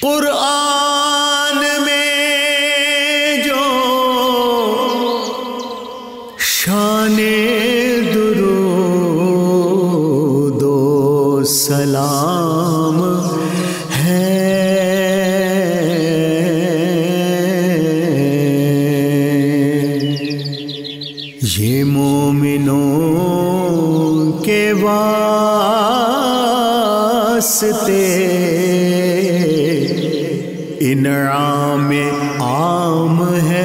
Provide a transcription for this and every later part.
قرآن میں جو شان درود و سلام ہے، یہ مومنوں کے واسطے انعام عام ہے۔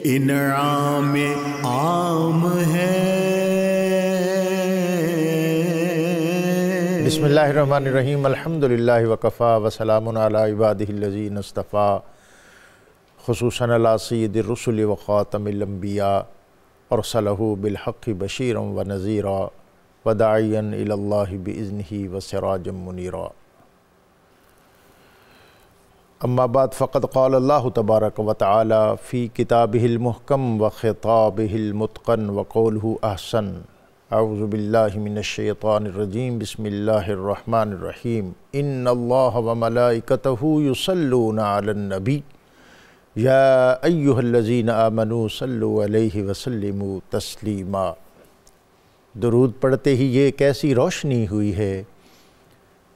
انعام عام ہے۔ بسم اللہ الرحمن الرحیم، الحمدللہ وکفا وسلام علی عبادہ الذین اصطفیٰ، خصوصاً علی سید الرسل وخاتم الانبیاء، ارسلہ بالحق بشیرا ونذیرا وداعیا الی اللہ باذنہ وسراجا منیرا۔ اما بعد فقد قال اللہ تبارک و تعالی فی کتابہ المحکم وخطابہ المتقن وقولہ احسن۔ اعوذ باللہ من الشیطان الرجیم، بسم اللہ الرحمن الرحیم۔ ان اللہ وملائکتہ یصلون علی النبی یا ایہا الذین آمنوا صلوا علیہ وسلموا تسلیما۔ درود پڑھتے ہی یہ کیسی روشنی ہوئی ہے،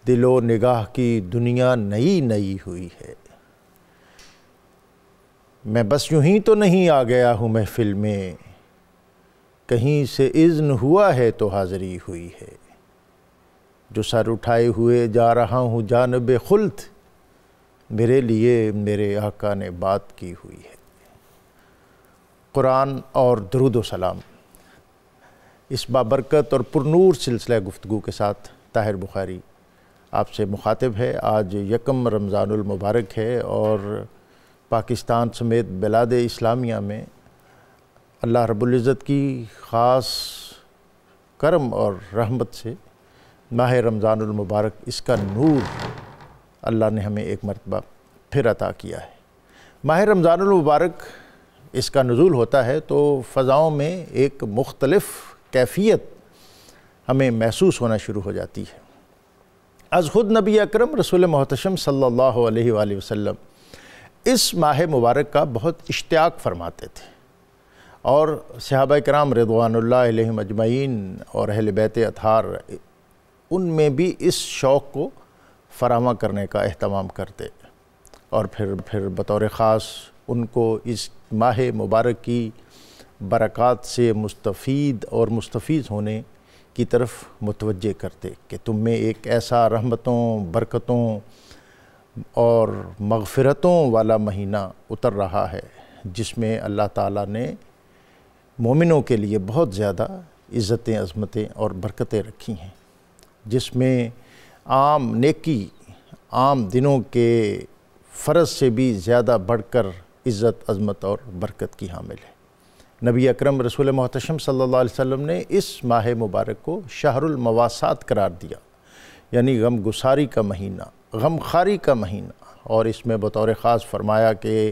دل و نگاہ کی دنیا نئی نئی ہوئی ہے۔ میں بس یوں ہی تو نہیں آ گیا ہوں محفل میں، کہیں سے اذن ہوا ہے تو حاضری ہوئی ہے۔ جو سر اٹھائے ہوئے جا رہا ہوں جانب خلد، میرے لیے میرے آقا نے بات کی ہوئی ہے۔ قرآن اور درود و سلام، اس بابرکت اور پرنور سلسلہ گفتگو کے ساتھ طاہر بخاری آپ سے مخاطب ہے۔ آج یکم رمضان المبارک ہے اور پاکستان سمیت بلاد اسلامیہ میں اللہ رب العزت کی خاص کرم اور رحمت سے ماہ رمضان المبارک، اس کا نور اللہ نے ہمیں ایک مرتبہ پھر عطا کیا ہے۔ ماہ رمضان المبارک اس کا نزول ہوتا ہے تو فضاؤں میں ایک مختلف کیفیت ہمیں محسوس ہونا شروع ہو جاتی ہے۔ از خود نبی اکرم رسول محتشم صلی اللہ علیہ وآلہ وسلم اس ماہ مبارک کا بہت اشتیاق فرماتے تھے، اور صحابہ کرام رضوان اللہ علیہم اجمعین اور اہل بیت اطہار ان میں بھی اس شوق کو فراہم کرنے کا اہتمام کرتے، اور پھر بطور خاص ان کو اس ماہ مبارک کی برکات سے مستفید اور مستفیض ہونے کی طرف متوجہ کرتے کہ تم میں ایک ایسا رحمتوں، برکتوں اور مغفرتوں والا مہینہ اتر رہا ہے جس میں اللہ تعالیٰ نے مومنوں کے لیے بہت زیادہ عزتیں، عظمتیں اور برکتیں رکھی ہیں، جس میں عام نیکی، عام دنوں کے فرض سے بھی زیادہ بڑھ کر عزت، عظمت اور برکت کی حامل ہے۔ نبی اکرم رسول محتشم صلی اللہ علیہ وسلم نے اس ماہ مبارک کو شہر المواسات قرار دیا، یعنی غم گساری کا مہینہ، غم خاری کا مہینہ، اور اس میں بطور خاص فرمایا کہ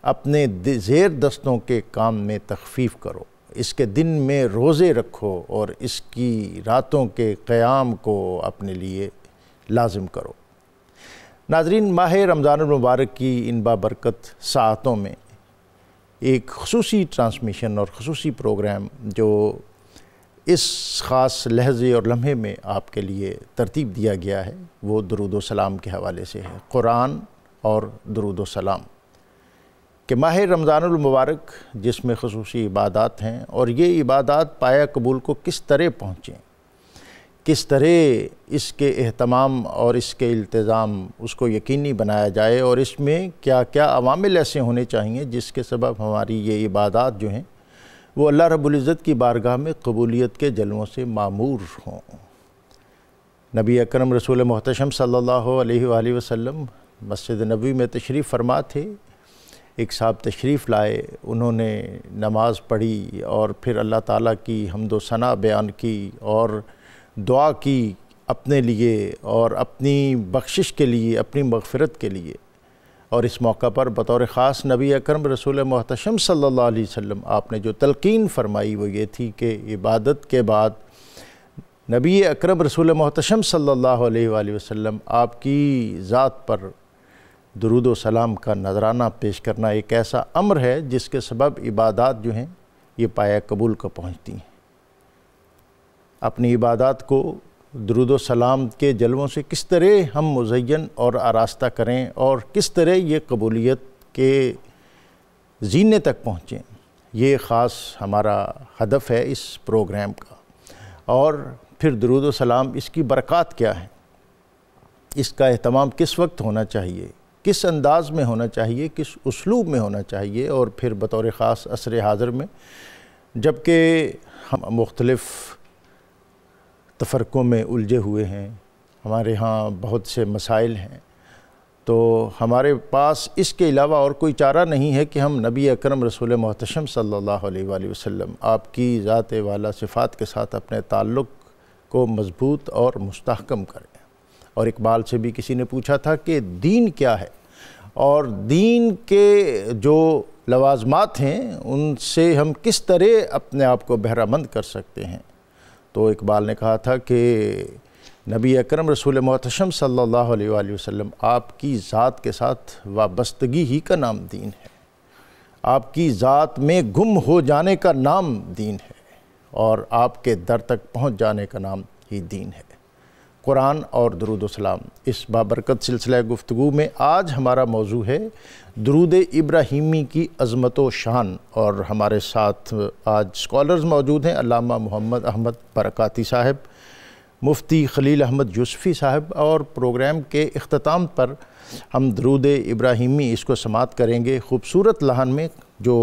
اپنے زیر دستوں کے کام میں تخفیف کرو، اس کے دن میں روزے رکھو اور اس کی راتوں کے قیام کو اپنے لیے لازم کرو۔ ناظرین، ماہ رمضان المبارک کی ان بابرکت ساعتوں میں ایک خصوصی ٹرانسمیشن اور خصوصی پروگرام جو اس خاص لحظے اور لمحے میں آپ کے لیے ترتیب دیا گیا ہے، وہ درود و سلام کے حوالے سے ہے۔ قرآن اور درود و سلام کہ ماہ رمضان المبارک جس میں خصوصی عبادات ہیں، اور یہ عبادات پایہ قبول کو کس طرح پہنچیں، کس طرح اس کے اہتمام اور اس کے التزام اس کو یقینی بنایا جائے، اور اس میں کیا کیا عوامل ایسے ہونے چاہیے جس کے سبب ہماری یہ عبادات جو ہیں وہ اللہ رب العزت کی بارگاہ میں قبولیت کے جلووں سے معمور ہوں۔ نبی اکرم رسول محتشم صلی اللہ علیہ وآلہ وسلم مسجد نبوی میں تشریف فرما تھے۔ ایک صاحب تشریف لائے، انہوں نے نماز پڑھی اور پھر اللہ تعالیٰ کی حمد و ثنا بیان کی اور دعا کی اپنے لیے اور اپنی بخشش کے لیے، اپنی مغفرت کے لیے، اور اس موقع پر بطور خاص نبی اکرم رسول محتشم صلی اللہ علیہ وسلم آپ نے جو تلقین فرمائی وہ یہ تھی کہ عبادت کے بعد نبی اکرم رسول محتشم صلی اللہ علیہ وآلہ وسلم آپ کی ذات پر درود و سلام کا نذرانہ پیش کرنا ایک ایسا امر ہے جس کے سبب عبادات جو ہیں یہ پایہ قبول کو پہنچتی ہیں۔ اپنی عبادات کو درود و سلام کے جلووں سے کس طرح ہم مزین اور آراستہ کریں اور کس طرح یہ قبولیت کے زینے تک پہنچیں، یہ خاص ہمارا ہدف ہے اس پروگرام کا۔ اور پھر درود و سلام اس کی برکات کیا ہیں، اس کا اہتمام کس وقت ہونا چاہیے، کس انداز میں ہونا چاہیے، کس اسلوب میں ہونا چاہیے، اور پھر بطور خاص عصر حاضر میں جبکہ ہم مختلف تفرقوں میں الجھے ہوئے ہیں، ہمارے ہاں بہت سے مسائل ہیں، تو ہمارے پاس اس کے علاوہ اور کوئی چارہ نہیں ہے کہ ہم نبی اکرم رسول محتشم صلی اللہ علیہ وآلہ وسلم آپ کی ذات والا صفات کے ساتھ اپنے تعلق کو مضبوط اور مستحکم کریں۔ اور اقبال سے بھی کسی نے پوچھا تھا کہ دین کیا ہے، اور دین کے جو لوازمات ہیں ان سے ہم کس طرح اپنے آپ کو بہرہ مند کر سکتے ہیں، تو اقبال نے کہا تھا کہ نبی اکرم رسول محتشم صلی اللہ علیہ وآلہ وسلم آپ کی ذات کے ساتھ وابستگی ہی کا نام دین ہے، آپ کی ذات میں گم ہو جانے کا نام دین ہے، اور آپ کے در تک پہنچ جانے کا نام ہی دین ہے۔ قرآن اور درود و سلام، اس بابرکت سلسلہ گفتگو میں آج ہمارا موضوع ہے درود ابراہیمی کی عظمت و شان، اور ہمارے ساتھ آج سکولرز موجود ہیں، علامہ محمد احمد برکاتی صاحب، مفتی خلیل احمد یوسفی صاحب، اور پروگرام کے اختتام پر ہم درود ابراہیمی اس کو سماعت کریں گے خوبصورت لحن میں۔ جو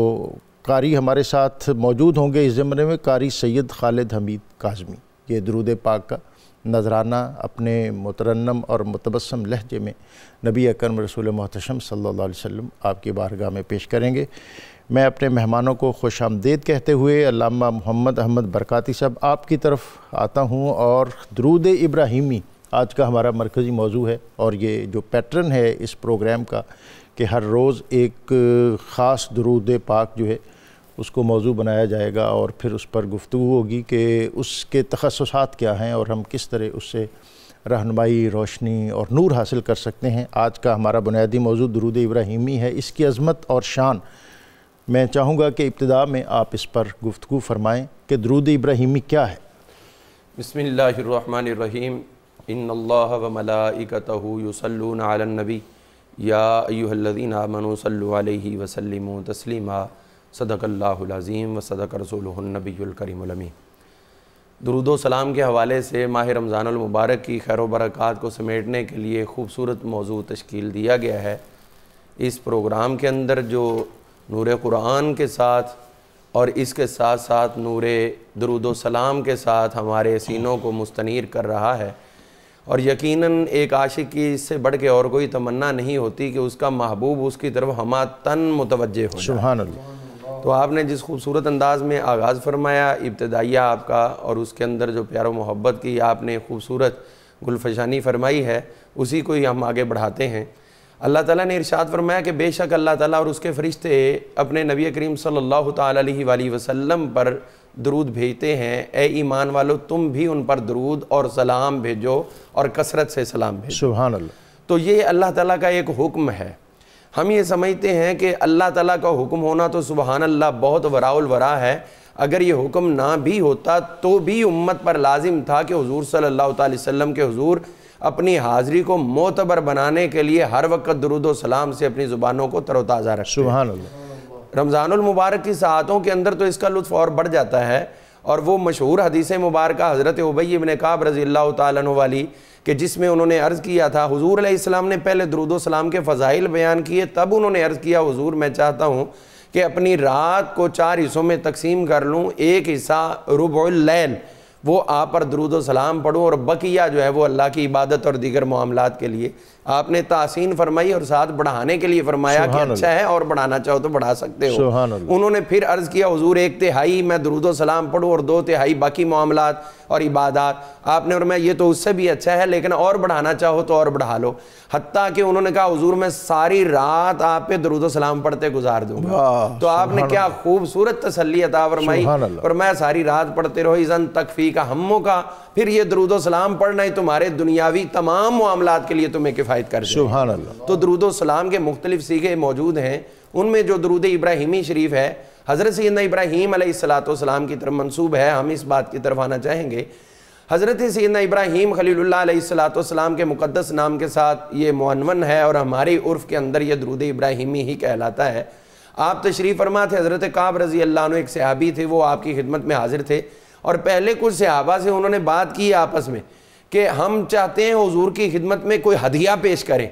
قاری ہمارے ساتھ موجود ہوں گے اس زمرے میں قاری سید خالد حمید کاظمی، یہ درود پاک کا نذرانہ اپنے مترنم اور متبسم لہجے میں نبی اکرم رسول محتشم صلی اللہ علیہ وسلم آپ کی بارگاہ میں پیش کریں گے۔ میں اپنے مہمانوں کو خوش آمدید کہتے ہوئے علامہ محمد احمد برکاتی صاحب آپ کی طرف آتا ہوں، اور درود ابراہیمی آج کا ہمارا مرکزی موضوع ہے، اور یہ جو پیٹرن ہے اس پروگرام کا کہ ہر روز ایک خاص درود پاک جو ہے اس کو موضوع بنایا جائے گا، اور پھر اس پر گفتگو ہوگی کہ اس کے تخصصات کیا ہیں اور ہم کس طرح اس سے رہنمائی، روشنی اور نور حاصل کر سکتے ہیں۔ آج کا ہمارا بنیادی موضوع درود ابراہیمی ہے، اس کی عظمت اور شان۔ میں چاہوں گا کہ ابتدا میں آپ اس پر گفتگو فرمائیں کہ درود ابراہیمی کیا ہے۔ بسم اللہ الرحمن الرحیم، ان اللہ و ملائکتہ یصلون علی النبی یا ایھا الذین آمنوا صلوا علیہ وسلموا تسلیما، صدق اللہ العظیم و صدق رسولہ النبی الکریم الامین۔ درود و سلام کے حوالے سے ماہ رمضان المبارک کی خیر و برکات کو سمیٹنے کے لیے خوبصورت موضوع تشکیل دیا گیا ہے۔ اس پروگرام کے اندر جو نور قرآن کے ساتھ اور اس کے ساتھ ساتھ نور درود و سلام کے ساتھ ہمارے سینوں کو مستنیر کر رہا ہے، اور یقیناً ایک عاشق کی اس سے بڑھ کے اور کوئی تمنا نہیں ہوتی کہ اس کا محبوب اس کی طرف ہمہ تن متوجہ ہو جائے۔ سبحان اللہ۔ تو آپ نے جس خوبصورت انداز میں آغاز فرمایا، ابتدائیہ آپ کا، اور اس کے اندر جو پیار و محبت کی آپ نے خوبصورت گلفشانی فرمائی ہے، اسی کو ہی ہم آگے بڑھاتے ہیں۔ اللہ تعالیٰ نے ارشاد فرمایا کہ بے شک اللہ تعالیٰ اور اس کے فرشتے اپنے نبی کریم صلی اللہ تعالیٰ علیہ وآلہ وسلم پر درود بھیجتے ہیں، اے ایمان والو تم بھی ان پر درود اور سلام بھیجو، اور کثرت سے سلام بھیجو۔ سبحان اللہ۔ تو یہ اللہ تعالیٰ کا ایک حکم ہے۔ ہم یہ سمجھتے ہیں کہ اللہ تعالیٰ کا حکم ہونا تو سبحان اللہ بہت وراء الورا ہے، اگر یہ حکم نہ بھی ہوتا تو بھی امت پر لازم تھا کہ حضور صلی اللہ تعالی وسلم کے حضور اپنی حاضری کو معتبر بنانے کے لیے ہر وقت درود و سلام سے اپنی زبانوں کو تر و تازہ رکھتے ہیں۔ سبحان اللہ۔ رمضان المبارک کی ساعتوں کے اندر تو اس کا لطف اور بڑھ جاتا ہے، اور وہ مشہور حدیث مبارکہ حضرت ابی بن کعب رضی اللہ تعالیٰ عنہ والی کہ جس میں انہوں نے عرض کیا تھا، حضور علیہ السلام نے پہلے درود و سلام کے فضائل بیان کیے، تب انہوں نے عرض کیا حضور میں چاہتا ہوں کہ اپنی رات کو 4 حصوں میں تقسیم کر لوں، ایک حصہ ربع اللیل وہ آپ پر درود و سلام پڑھوں، اور بقیہ جو ہے وہ اللہ کی عبادت اور دیگر معاملات کے لیے آپ نے تحسین فرمائی اور ساتھ بڑھانے کے لیے فرمایا کہ اچھا ہے اور بڑھانا چاہو تو بڑھا سکتے ہو۔ انہوں نے پھر عرض کیا حضور 1/3 میں درود و سلام پڑھوں اور 2/3 باقی معاملات اور عبادات۔ آپ نے فرمایا یہ تو اس سے بھی اچھا ہے، لیکن اور بڑھانا چاہو تو اور بڑھا لو۔ حتیٰ کہ انہوں نے کہا حضور میں ساری رات آپ پہ درود و سلام پڑھتے گزار دوں گا۔ تو آپ نے کیا خوبصورت تسلی عطا فرمائی، فرمایا ساری رات پڑھتے رہو، اذن تکفی کا ہموں کا، پھر یہ درود و سلام پڑھنا ہی تمہارے دنیاوی تمام معاملات کے لیے تمہیں کفایت کر جائے۔ سبحان اللہ۔ تو درود و سلام کے مختلف صیغے موجود ہیں، ان میں جو درود ابراہیمی شریف ہے حضرت سیدنا ابراہیم علیہ السلام کی طرف منسوب ہے، ہم اس بات کی طرف آنا چاہیں گے۔ حضرت سیدنا ابراہیم خلیل اللہ علیہ السلام کے مقدس نام کے ساتھ یہ معنون ہے، اور ہمارے عرف کے اندر یہ درود ابراہیمی ہی کہلاتا ہے۔ آپ تشریف فرما تھے، حضرت کعب رضی اللہ عنہ ایک صحابی تھے، وہ آپ کی خدمت میں حاضر تھے، اور پہلے کچھ صحابہ سے انہوں نے بات کی آپس میں کہ ہم چاہتے ہیں حضور کی خدمت میں کوئی ہدیہ پیش کریں۔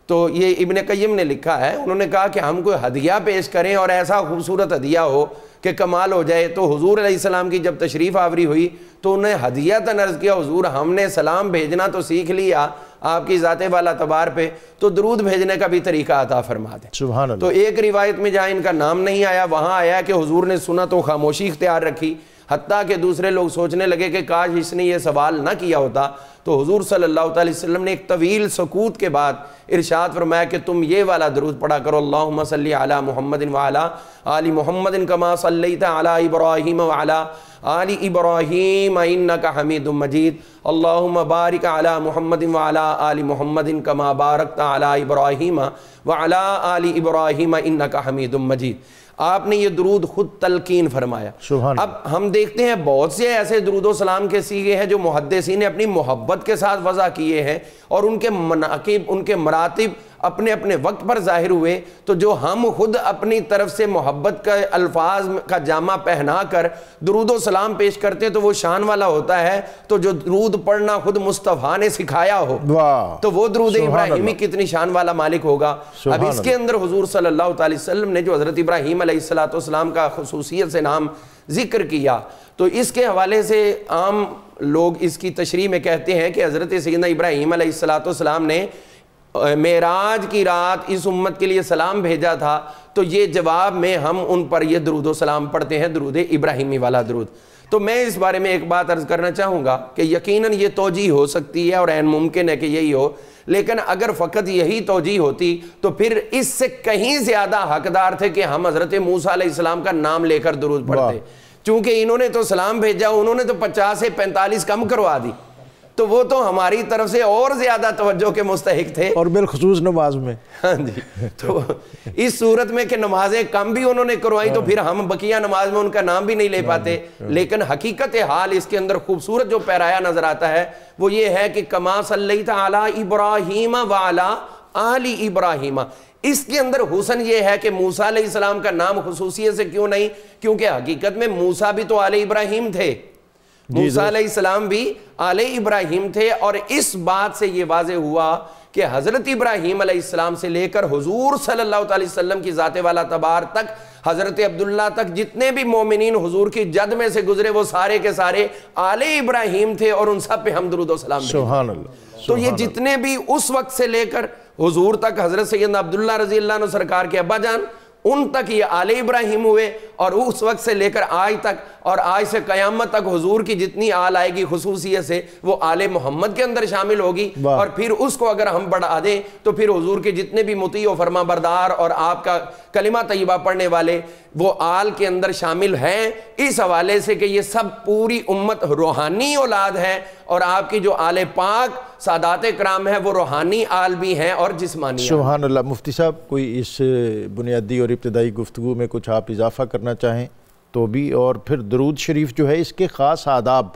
تو یہ ابن قیم نے لکھا ہے، انہوں نے کہا کہ ہم کوئی ہدیہ پیش کریں اور ایسا خوبصورت ہدیہ ہو کہ کمال ہو جائے۔ تو حضور علیہ السلام کی جب تشریف آوری ہوئی تو انہیں ہدیہ عرض کیا حضور ہم نے سلام بھیجنا تو سیکھ لیا آپ کی ذات والا تبار پہ، تو درود بھیجنے کا بھی طریقہ عطا فرما دیں۔ سبحان اللہ۔ تو ایک روایت میں جہاں ان کا نام نہیں آیا وہاں آیا کہ حضور نے سنا تو خاموشی اختیار رکھی، حتیٰ کہ دوسرے لوگ سوچنے لگے کہ کاش اس نے یہ سوال نہ کیا ہوتا۔ تو حضور صلی اللہ علیہ وسلم نے ایک طویل سکوت کے بعد ارشاد فرمایا کہ تم یہ والا درود پڑھا کرو، اللہم صلی علی محمد وعلی آل محمد کما صلیت علی ابراہیم وعلی آل ابراہیم انک حمید مجید، اللہم بارک علی محمد وعلی آل محمد کما بارکت علی ابراہیم وعلی آل ابراہیم انک حمید مجید۔ آپ نے یہ درود خود تلقین فرمایا۔ اب ہم دیکھتے ہیں بہت سے ایسے درود و سلام کے صیغے ہیں جو محدثین نے اپنی محبت کے ساتھ وضع کیے ہیں، اور ان کے مناقب، ان کے مراتب اپنے اپنے وقت پر ظاہر ہوئے۔ تو جو ہم خود اپنی طرف سے محبت کا الفاظ کا جامہ پہنا کر درود و سلام پیش کرتے تو وہ شان والا ہوتا ہے۔ تو جو درود پڑھنا خود مصطفیٰ نے سکھایا ہو تو وہ درود ابراہیمی کتنی شان والا مالک ہوگا۔ اب اس کے اندر حضور صلی اللہ علیہ وسلم نے جو حضرت ابراہیم علیہ السلام کا خصوصیت سے نام ذکر کیا، تو اس کے حوالے سے عام لوگ اس کی تشریح میں کہتے ہیں کہ حضرت سیدنا ابراہیم علیہ السلام نے معراج کی رات اس امت کے لیے سلام بھیجا تھا، تو یہ جواب میں ہم ان پر یہ درود و سلام پڑھتے ہیں، درود ابراہیمی والا درود۔ تو میں اس بارے میں ایک بات عرض کرنا چاہوں گا کہ یقیناً یہ توجیہ ہو سکتی ہے اور عین ممکن ہے کہ یہی ہو، لیکن اگر فقط یہی توجیہ ہوتی تو پھر اس سے کہیں زیادہ حقدار تھے کہ ہم حضرت موسیٰ علیہ السلام کا نام لے کر درود پڑھتے، چونکہ انہوں نے تو سلام بھیجا، انہوں نے تو 50 سے 45 کم کروا دی، تو وہ تو ہماری طرف سے اور زیادہ توجہ کے مستحق تھے، اور بالخصوص نماز میں۔ ہاں جی، تو اس صورت میں کہ نمازیں کم بھی انہوں نے کروائی تو پھر ہم بقیہ نماز میں ان کا نام بھی نہیں لے پاتے، لیکن حقیقت حال اس کے اندر خوبصورت جو پیرایا نظر آتا ہے وہ یہ ہے کہ کما صلیت علی ابراہیم وعلی آل ابراہیم۔ اس کے اندر حسن یہ ہے کہ موسیٰ علیہ السلام کا نام خصوصیت سے کیوں نہیں، کیونکہ حقیقت میں موسیٰ بھی تو آل ابراہیم تھے، موسیٰ علیہ السلام بھی آل ابراہیم تھے، اور اس بات سے یہ واضح ہوا کہ حضرت ابراہیم علیہ السلام سے لے کر حضور صلی اللہ علیہ وسلم کی ذات والا تبار تک، حضرت عبداللہ تک، جتنے بھی مومنین حضور کی جد میں سے گزرے وہ سارے کے سارے آل ابراہیم تھے، اور ان سب پہ ہم درود و سلام بھیجتے ہیں۔ سبحان اللہ۔ تو یہ جتنے بھی اس وقت سے لے کر حضور تک، حضرت سیدنا عبداللہ رضی اللہ عنہ سرکار کے ابا جان، ان تک یہ آل ابراہیم ہوئے، اور اس وقت سے لے کر آج تک، اور آج سے قیامت تک حضور کی جتنی آل آئے گی خصوصیت سے وہ آل محمد کے اندر شامل ہوگی، اور پھر اس کو اگر ہم بڑھا دیں تو پھر حضور کے جتنے بھی مطیع و فرما بردار اور آپ کا کلمہ طیبہ پڑھنے والے وہ آل کے اندر شامل ہیں، اس حوالے سے کہ یہ سب پوری امت روحانی اولاد ہے، اور آپ کی جو آل پاک سادات کرام ہے وہ روحانی آل بھی ہیں اور جسمانی۔ سبحان اللہ۔ مفتی صاحب کوئی اس بنیادی اور ابتدائی گفتگو میں کچھ آپ اضافہ کرنا چاہیں تو بھی، اور پھر درود شریف جو ہے اس کے خاص آداب،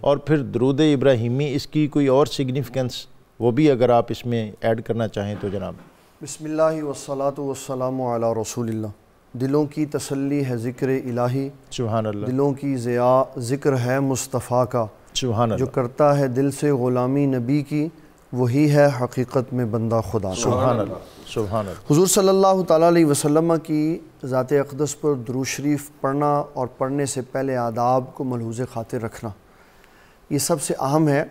اور پھر درود ابراہیمی اس کی کوئی اور سگنیفیکنس وہ بھی اگر آپ اس میں ایڈ کرنا چاہیں تو جناب۔ بسم اللہ والصلاة والسلام علی رسول اللہ۔ دلوں کی تسلی ہے ذکر الہی، سبحان اللہ۔ دلوں کی ضیاء ذکر ہے مصطفیٰ کا، سبحان اللہ۔ جو کرتا ہے دل سے غلامی نبی کی وہی ہے حقیقت میں بندہ خدا کا۔ سبحان اللہ۔ سبحان اللہ۔ حضور صلی اللہ تعالیٰ علیہ وسلم کی ذات اقدس پر درود شریف پڑھنا اور پڑھنے سے پہلے آداب کو ملحوظ خاطر رکھنا۔ یہ سب سے اہم ہے۔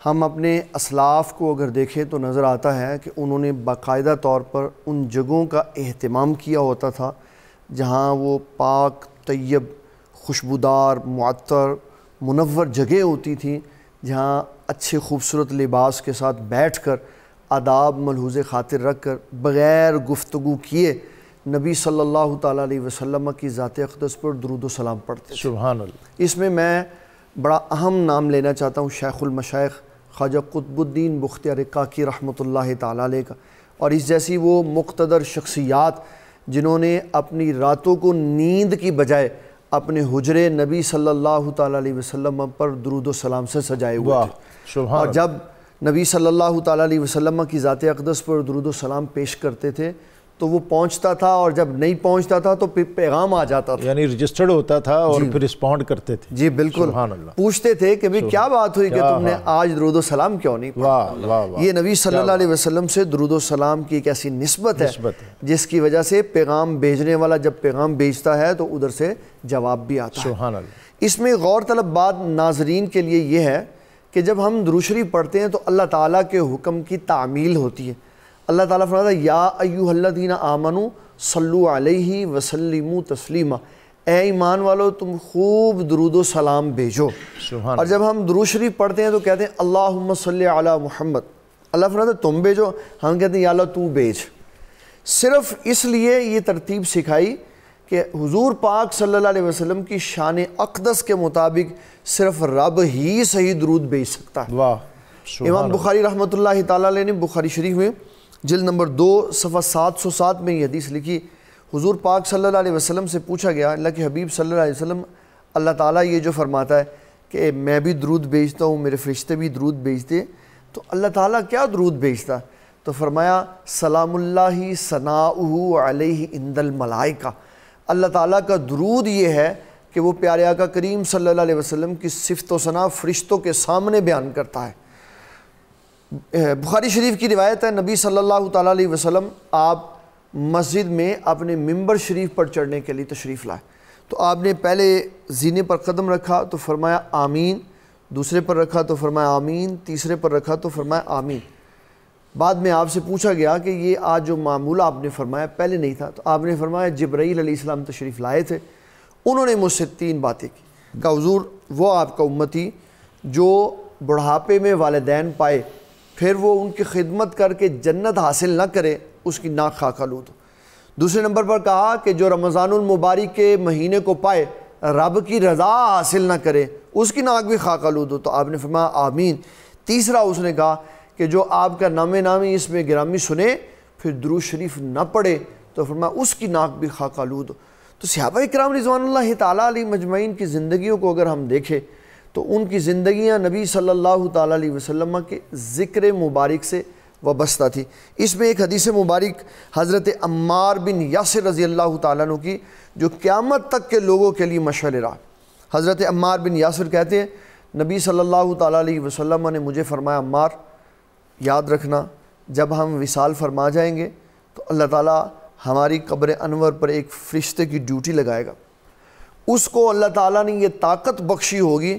ہم اپنے اسلاف کو اگر دیکھیں تو نظر آتا ہے کہ انہوں نے باقاعدہ طور پر ان جگہوں کا اہتمام کیا ہوتا تھا جہاں وہ پاک، طیب، خوشبودار، معطر، منور جگہ ہوتی تھیں، جہاں اچھے خوبصورت لباس کے ساتھ بیٹھ کر آداب ملحوظ خاطر رکھ کر بغیر گفتگو کیے نبی صلی اللہ تعالیٰ علیہ وسلم کی ذات اقدس پر درود و سلام پڑھتے تھے۔ سبحان اللہ۔ اس میں بڑا اہم نام لینا چاہتا ہوں شیخ المشائخ خواجہ قطب الدین بختیار کاکی رحمۃ اللہ تعالیٰ علیہ کا، اور اس جیسی وہ مقتدر شخصیات جنہوں نے اپنی راتوں کو نیند کی بجائے اپنے حجرے نبی صلی اللہ تعالیٰ علیہ وسلم پر درود و سلام سے سجائے ہوئے تھے، اور جب نبی صلی اللہ تعالیٰ علیہ وسلم کی ذات اقدس پر درود و سلام پیش کرتے تھے تو وہ پہنچتا تھا، اور جب نہیں پہنچتا تھا تو پھر پیغام آ جاتا تھا، یعنی رجسٹرڈ ہوتا تھا اور پھر رسپونڈ کرتے تھے۔ جی بالکل، سبحان اللہ۔ پوچھتے تھے کہ بھئی کیا بات ہوئی کہ تم نے آج درود و سلام کیوں نہیں پڑھا؟ واہ واہ واہ، یہ نبی صلی اللہ علیہ وسلم سے درود و سلام کی ایک ایسی نسبت ہے جس کی وجہ سے پیغام بھیجنے والا جب پیغام بھیجتا ہے تو ادھر سے جواب بھی آتا ہے۔ سبحان اللہ۔ اس میں غور طلب بات ناظرین کے لیے یہ ہے کہ جب ہم درود شریف پڑھتے ہیں تو اللہ تعالیٰ کے حکم کی تعمیل ہوتی ہے۔ اللہ تعالیٰ فرماتا ہے یا ایھا الذین آمنوا صلو علیہ وسلموا تسلیما، اے ایمان والو تم خوب درود و سلام بھیجو۔ اور جب ہم درود شریف پڑھتے ہیں تو کہتے ہیں اللہم صلی علی محمد، اللہ فرماتا ہے تم بھیجو، ہم کہتے ہیں یا اللہ تو بھیج۔ صرف اس لیے یہ ترتیب سکھائی کہ حضور پاک صلی اللہ علیہ وسلم کی شان اقدس کے مطابق صرف رب ہی صحیح درود بھیج سکتا ہے۔ واہ، امام بخاری رحمۃ اللہ تعالیٰ علیہ نے بخاری شریف میں جلد نمبر 2 صفحہ 707 میں یہ حدیث لکھی، حضور پاک صلی اللہ علیہ وسلم سے پوچھا گیا اللہ کے حبیب صلی اللہ علیہ وسلم، اللہ تعالیٰ یہ جو فرماتا ہے کہ میں بھی درود بھیجتا ہوں، میرے فرشتے بھی درود بھیجتے، تو اللہ تعالیٰ کیا درود بھیجتا؟ تو فرمایا سلام اللہ ثناؤہ علیہ عند الملائکہ، اللہ تعالیٰ کا درود یہ ہے کہ وہ پیارے آقا کریم صلی اللہ علیہ وسلم کی صفت و ثنا فرشتوں کے سامنے بیان کرتا ہے۔ بخاری شریف کی روایت ہے نبی صلی اللہ تعالیٰ علیہ وسلم آپ مسجد میں اپنے ممبر شریف پر چڑھنے کے لیے تشریف لائے، تو آپ نے پہلے زینے پر قدم رکھا تو فرمایا آمین، دوسرے پر رکھا تو فرمایا آمین، تیسرے پر رکھا تو فرمایا آمین۔ بعد میں آپ سے پوچھا گیا کہ یہ آج جو معمول آپ نے فرمایا پہلے نہیں تھا، تو آپ نے فرمایا جبرائیل علیہ السلام تشریف لائے تھے، انہوں نے مجھ سے 3 باتیں کی کہ حضور وہ آپ کا امتی جو بڑھاپے میں والدین پائے پھر وہ ان کی خدمت کر کے جنت حاصل نہ کرے اس کی ناک خاک آلود ہو۔ دوسرے نمبر پر کہا کہ جو رمضان المبارک کے مہینے کو پائے رب کی رضا حاصل نہ کرے اس کی ناک بھی خاک آلود ہو، تو آپ نے فرمایا آمین۔ تیسرا اس نے کہا کہ جو آپ کا نام نامی اس میں گرامی سنے پھر درود شریف نہ پڑھے تو فرمایا اس کی ناک بھی خاک آلود ہو۔ تو صحابہ کرام رضوان اللہ تعالیٰ علیہ مجمعین کی زندگیوں کو اگر ہم دیکھیں تو ان کی زندگیاں نبی صلی اللہ تعالیٰ علیہ وسلم کے ذکر مبارک سے وابستہ تھی۔ اس میں ایک حدیث مبارک حضرت عمار بن یاسر رضی اللہ تعالیٰ عنہ کی جو قیامت تک کے لوگوں کے لیے مشعل راہ۔ حضرت عمار بن یاسر کہتے ہیں نبی صلی اللہ تعالیٰ علیہ وسلم نے مجھے فرمایا عمار یاد رکھنا جب ہم وصال فرما جائیں گے تو اللہ تعالیٰ ہماری قبر انور پر ایک فرشتے کی ڈیوٹی لگائے گا، اس کو اللہ تعالیٰ نے یہ طاقت بخشی ہوگی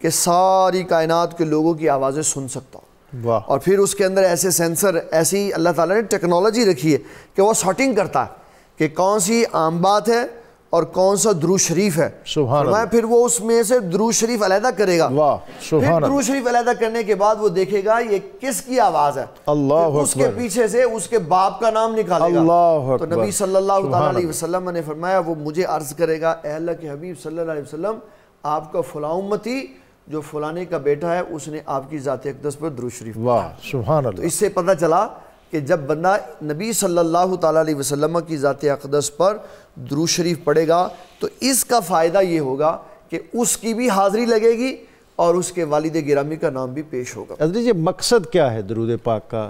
کہ ساری کائنات کے لوگوں کی آوازیں سن سکتا ہوں، اور پھر اس کے اندر ایسے سینسر ایسی اللہ تعالیٰ نے ٹیکنالوجی رکھی ہے کہ وہ سارٹنگ کرتا ہے کہ کون سی عام بات ہے اور کون سا درود شریف ہے، فرمایا پھر وہ اس میں سے درود شریف علیحدہ کرے گا، پھر درود شریف علیحدہ کرنے کے بعد وہ دیکھے گا یہ کس کی آواز ہے، اس کے پیچھے سے اس کے باپ کا نام نکالے گا، تو نبی صلی اللہ تعالیٰ علیہ وسلم نے فرمایا وہ مجھے عرض کرے گا اے اللہ کے حبیب صلی اللہ علیہ وسلم آپ کا فلاں امتی جو فلانے کا بیٹا ہے اس نے آپ کی ذات اقدس پر درود شریف پڑھا۔ سبحان اللہ۔ تو اس سے پتہ چلا کہ جب بندہ نبی صلی اللہ تعالیٰ علیہ وسلم کی ذات اقدس پر درود شریف پڑھے گا تو اس کا فائدہ یہ ہوگا کہ اس کی بھی حاضری لگے گی اور اس کے والد گرامی کا نام بھی پیش ہوگا۔ حضرت جی مقصد کیا ہے درود پاک کا،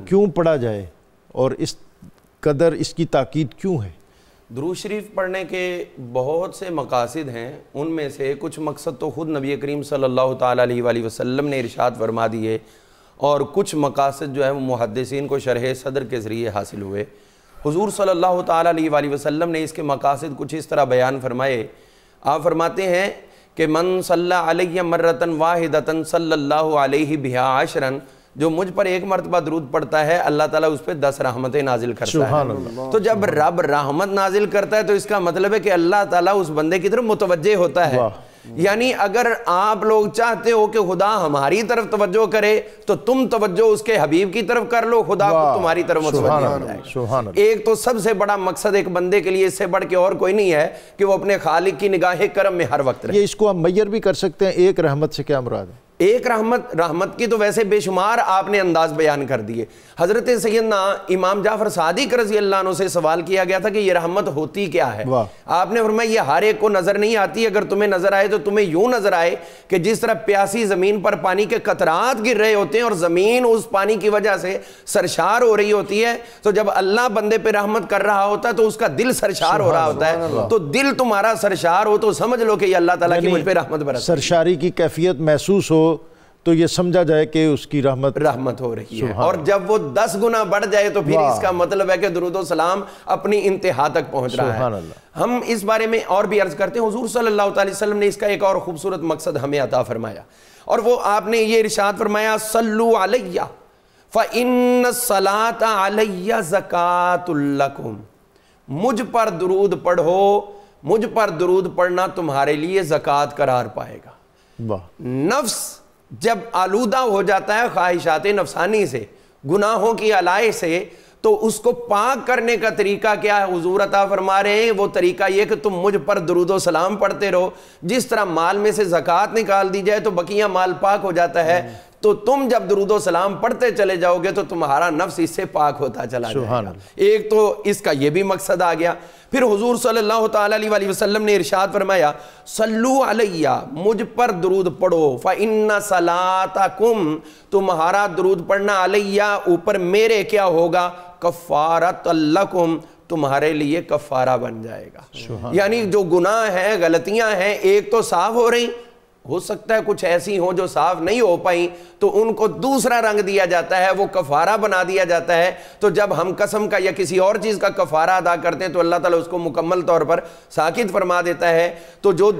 کیوں پڑھا جائے اور اس قدر اس کی تاکید کیوں ہے؟ درود شریف پڑھنے کے بہت سے مقاصد ہیں، ان میں سے کچھ مقصد تو خود نبی کریم صلی اللہ تعالیٰ علیہ وآلہ وسلم نے ارشاد فرما دیے، اور کچھ مقاصد جو ہے وہ محدثین کو شرح صدر کے ذریعے حاصل ہوئے۔ حضور صلی اللہ تعالیٰ علیہ وآلہ وسلم نے اس کے مقاصد کچھ اس طرح بیان فرمائے۔ آپ فرماتے ہیں کہ من صلی علیہ مرتن واحدتن صلی اللہ علیہ بہا عشرن، جو مجھ پر ایک مرتبہ درود پڑتا ہے اللہ تعالیٰ اس پہ 10 رحمتیں نازل کرتا ہے۔ تو جب رب رحمت نازل کرتا ہے تو اس کا مطلب ہے کہ اللہ تعالیٰ اس بندے کی طرف متوجہ ہوتا ہے۔ یعنی اگر آپ لوگ چاہتے ہو کہ خدا ہماری طرف توجہ کرے تو تم توجہ اس کے حبیب کی طرف کر لو، خدا کو تمہاری طرف متوجہ ہو جائے۔ ایک تو سب سے بڑا مقصد ایک بندے کے لیے اس سے بڑھ کے اور کوئی نہیں ہے کہ وہ اپنے خالق کی نگاہ کرم میں ہر وقت رہے۔ یہ اس کو ہم میئر بھی کر سکتے ہیں، ایک رحمت سے کیا مراد ہے؟ ایک رحمت کی تو ویسے بے شمار آپ نے انداز بیان کر دیے۔ حضرت سیدنا امام جعفر صادق رضی اللہ عنہ سے سوال کیا گیا تھا کہ یہ رحمت ہوتی کیا ہے؟ آپ نے فرمایا یہ ہر ایک کو نظر نہیں آتی، اگر تمہیں نظر آئے تو تمہیں یوں نظر آئے کہ جس طرح پیاسی زمین پر پانی کے قطرات گر رہے ہوتے ہیں اور زمین اس پانی کی وجہ سے سرشار ہو رہی ہوتی ہے، تو جب اللہ بندے پہ رحمت کر رہا ہوتا ہے تو اس کا دل سرشار ہو رہا ہوتا ہے۔ تو دل تمہارا سرشار ہو تو سمجھ لو کہ یہ اللہ تعالیٰ کی مجھ پہ رحمت برس، سرشاری کی کیفیت محسوس ہو تو یہ سمجھا جائے کہ اس کی رحمت ہو رہی ہے۔ اور جب وہ 10 گنا بڑھ جائے تو پھر اس کا مطلب ہے کہ درود و سلام اپنی انتہا تک پہنچ رہا ہے۔ ہم اس بارے میں اور بھی عرض کرتے ہیں، حضور صلی اللہ علیہ وسلم نے اس کا ایک اور خوبصورت مقصد ہمیں عطا فرمایا، اور وہ آپ نے یہ ارشاد فرمایا صلو علیہ فإن الصلاۃ علیہ زکاۃ لکم، مجھ پر درود پڑھو، مجھ پر درود پڑھنا تمہارے لیے زکوٰۃ قرار پائے گا۔ نفس جب آلودہ ہو جاتا ہے خواہشات نفسانی سے، گناہوں کی علائے سے، تو اس کو پاک کرنے کا طریقہ کیا ہے؟ حضور عطا فرما رہے ہیں وہ طریقہ یہ کہ تم مجھ پر درود و سلام پڑھتے رہو۔ جس طرح مال میں سے زکوٰۃ نکال دی جائے تو بقیہ مال پاک ہو جاتا ہے، تو تم جب درود و سلام پڑھتے چلے جاؤ گے تو تمہارا نفس اس سے پاک ہوتا چلا جائے گا۔ ایک تو اس کا یہ بھی مقصد آ گیا۔ پھر حضور صلی اللہ تعالیٰ علیہ وسلم نے ارشاد فرمایا صلو علیہ، مجھ پر درود پڑھو، فإن صلاتکم، تمہارا درود پڑھنا علیہ اوپر میرے کیا ہوگا؟ کفارۃ لکم، تمہارے لیے کفارہ بن جائے گا۔ یعنی جو گناہ ہیں، غلطیاں ہیں، ایک تو صاف ہو رہی، ہو سکتا ہے کچھ ایسی ہوں جو صاف نہیں ہو پائیں تو ان کو دوسرا رنگ دیا جاتا ہے، وہ کفارہ بنا دیا جاتا ہے۔ تو جب ہم قسم کا یا کسی اور چیز کا کفارہ ادا کرتے ہیں تو اللہ تعالیٰ اس کو مکمل طور پر ساکت فرما دیتا ہے۔ تو جو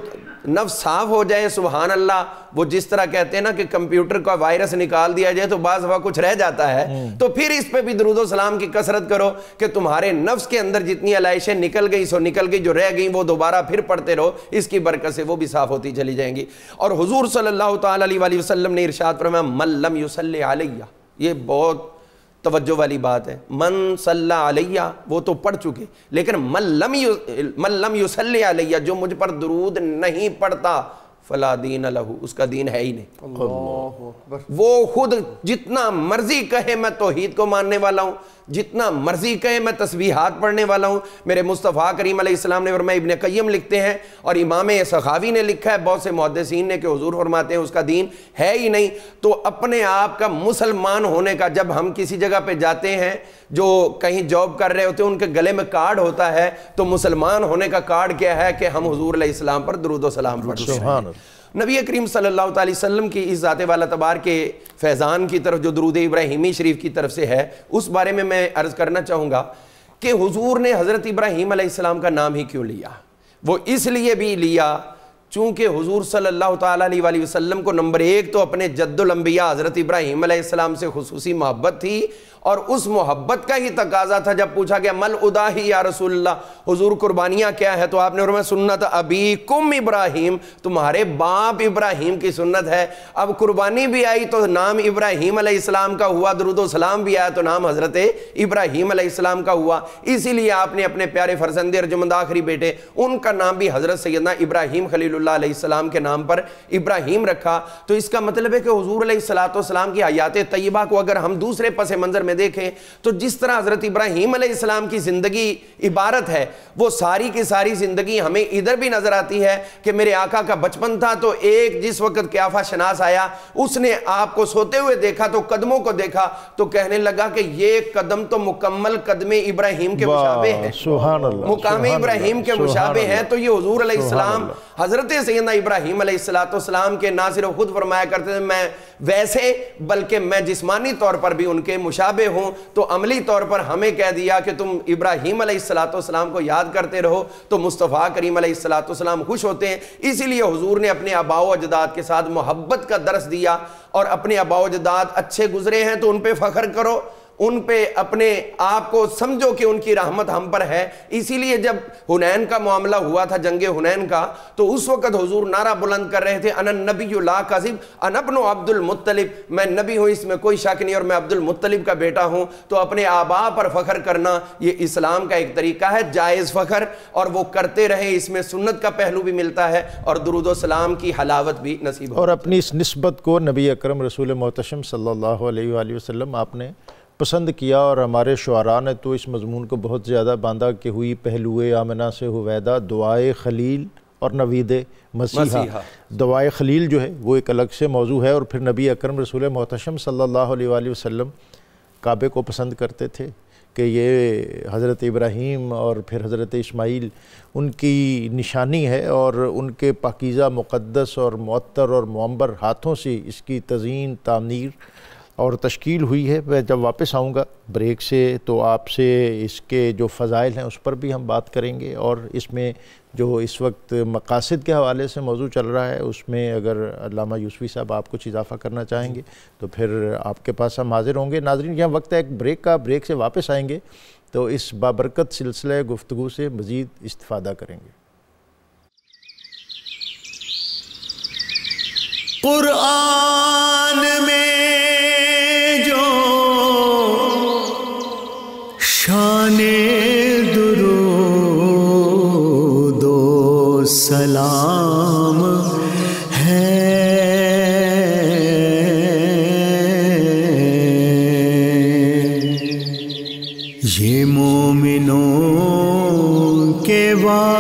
نفس صاف ہو جائے، سبحان اللہ، وہ جس طرح کہتے ہیں نا کہ کمپیوٹر کا وائرس نکال دیا جائے تو بعض دفعہ کچھ رہ جاتا ہے، تو پھر اس پہ بھی درود و سلام کی کثرت کرو کہ تمہارے نفس کے اندر جتنی علائشیں نکل گئی سو نکل گئی، جو رہ گئی وہ دوبارہ پھر پڑھتے رہو، اس کی برکت سے وہ بھی صاف ہوتی چلی جائیں گی۔ اور حضور صلی اللہ تعالیٰ علیہ وسلم نے ارشاد فرمایا من لم یصلی علیہ، یہ بہت توجہ والی بات ہے، من صلی علیہ وہ تو پڑھ چکے، لیکن من لم یصلی علیہ، جو مجھ پر درود نہیں پڑھتا، فلا دین لہو، اس کا دین ہے ہی نہیں۔ اللہ اکبر۔ وہ خود جتنا مرضی کہے میں توحید کو ماننے والا ہوں، جتنا مرضی کہے میں تسبیحات پڑھنے والا ہوں، میرے مصطفیٰ کریم علیہ السلام نے فرمایا، ابن قیم لکھتے ہیں اور امام سخاوی نے لکھا ہے، بہت سے محدثین نے، کہ حضور فرماتے ہیں اس کا دین ہے ہی نہیں۔ تو اپنے آپ کا مسلمان ہونے کا، جب ہم کسی جگہ پہ جاتے ہیں، جو کہیں جاب کر رہے ہوتے ہیں، ان کے گلے میں کارڈ ہوتا ہے، تو مسلمان ہونے کا کارڈ کیا ہے کہ ہم حضور علیہ السلام پر درود و سلام پڑھتے ہیں۔ نبی کریم صلی اللہ علیہ وسلم کی اس ذات والا تبار کے فیضان کی طرف جو درود ابراہیمی شریف کی طرف سے ہے، اس بارے میں عرض کرنا چاہوں گا کہ حضور نے حضرت ابراہیم علیہ السلام کا نام ہی کیوں لیا؟ وہ اس لیے بھی لیا چونکہ حضور صلی اللہ تعالیٰ علیہ وسلم کو نمبر ایک تو اپنے جد الانبیاء حضرت ابراہیم علیہ السلام سے خصوصی محبت تھی، اور اس محبت کا ہی تقاضا تھا جب پوچھا گیا مل اضاحی یا رسول اللہ، حضور قربانیاں کیا ہے؟ تو آپ نے فرمایا سنت ابیکم ابراہیم، تمہارے باپ ابراہیم کی سنت ہے۔ اب قربانی بھی آئی تو نام ابراہیم علیہ السلام کا ہوا، درود و سلام بھی آیا تو نام حضرت ابراہیم علیہ السلام کا ہوا، اسی لیے آپ نے اپنے پیارے فرزند ارجمند آخری بیٹے ان کا نام بھی حضرت سیدنا ابراہیم خلیل اللہ علیہ السلام کے نام پر ابراہیم رکھا۔ تو اس کا مطلب ہے کہ حضور علیہ السلام کی حیات طیبہ کو اگر ہم دوسرے پس منظر میں دیکھیں تو جس طرح حضرت ابراہیم علیہ السلام کی زندگی عبارت ہے، وہ ساری کی ساری زندگی ہمیں ادھر بھی نظر آتی ہے کہ میرے آقا کا بچپن تھا تو ایک جس وقت قیافہ شناس آیا، اس نے آپ کو سوتے ہوئے دیکھا تو قدموں کو دیکھا تو کہنے لگا کہ یہ قدم تو مکمل قدم ابراہیم کے مشابہ ہیں، مقام ابراہیم کے مشابہ ہیں۔ تو یہ حضور علیہ السلام حضرت سیدنا ابراہیم علیہ السلام کے ناصر خود فرمایا کرتے تھے، میں ویسے بلکہ میں جسمانی طور پر بھی ان کے مشابہ ہوں، تو عملی طور پر ہمیں کہہ دیا کہ تم ابراہیم علیہ السلام کو یاد کرتے رہو تو مصطفیٰ کریم علیہ السلام خوش ہوتے ہیں۔ اسی لیے حضور نے اپنے آباء و اجداد کے ساتھ محبت کا درس دیا، اور اپنے آباء و اجداد اچھے گزرے ہیں تو ان پہ فخر کرو، ان پہ اپنے آپ کو سمجھو کہ ان کی رحمت ہم پر ہے۔ اسی لیے جب حنین کا معاملہ ہوا تھا، جنگ حنین کا، تو اس وقت حضور نعرہ بلند کر رہے تھے، انا النبی لا کذب انا ابن عبد المطلب، میں نبی ہوں اس میں کوئی شک نہیں اور میں عبد المطلب کا بیٹا ہوں۔ تو اپنے آباء پر فخر کرنا یہ اسلام کا ایک طریقہ ہے، جائز فخر، اور وہ کرتے رہے، اس میں سنت کا پہلو بھی ملتا ہے اور درود و سلام کی حلاوت بھی نصیب اور اپنی اس نسبت کو نبی اکرم رسول محتشم صلی اللہ علیہ وآلہ وسلم آپ نے پسند کیا، اور ہمارے شعراء نے تو اس مضمون کو بہت زیادہ باندھا کہ ہوئی پہلوئے آمنہ سے ہویدا دعائے خلیل اور نوید مسیحا۔ دعائے خلیل جو ہے وہ ایک الگ سے موضوع ہے، اور پھر نبی اکرم رسول محتشم صلی اللہ علیہ وآلہ وسلم کعبے کو پسند کرتے تھے کہ یہ حضرت ابراہیم اور پھر حضرت اسماعیل ان کی نشانی ہے، اور ان کے پاکیزہ مقدس اور معطر اور معمر ہاتھوں سے اس کی تزئین تعمیر اور تشکیل ہوئی ہے۔ میں جب واپس آؤں گا بریک سے تو آپ سے اس کے جو فضائل ہیں اس پر بھی ہم بات کریں گے، اور اس میں جو اس وقت مقاصد کے حوالے سے موضوع چل رہا ہے اس میں اگر علامہ یوسفی صاحب آپ کچھ اضافہ کرنا چاہیں گے تو پھر آپ کے پاس ہم حاضر ہوں گے۔ ناظرین، یہاں وقت ہے ایک بریک کا، بریک سے واپس آئیں گے تو اس بابرکت سلسلہ گفتگو سے مزید استفادہ کریں گے۔ قرآن میں جو شان درود و سلام ہے، یہ مومنوں کے واسطے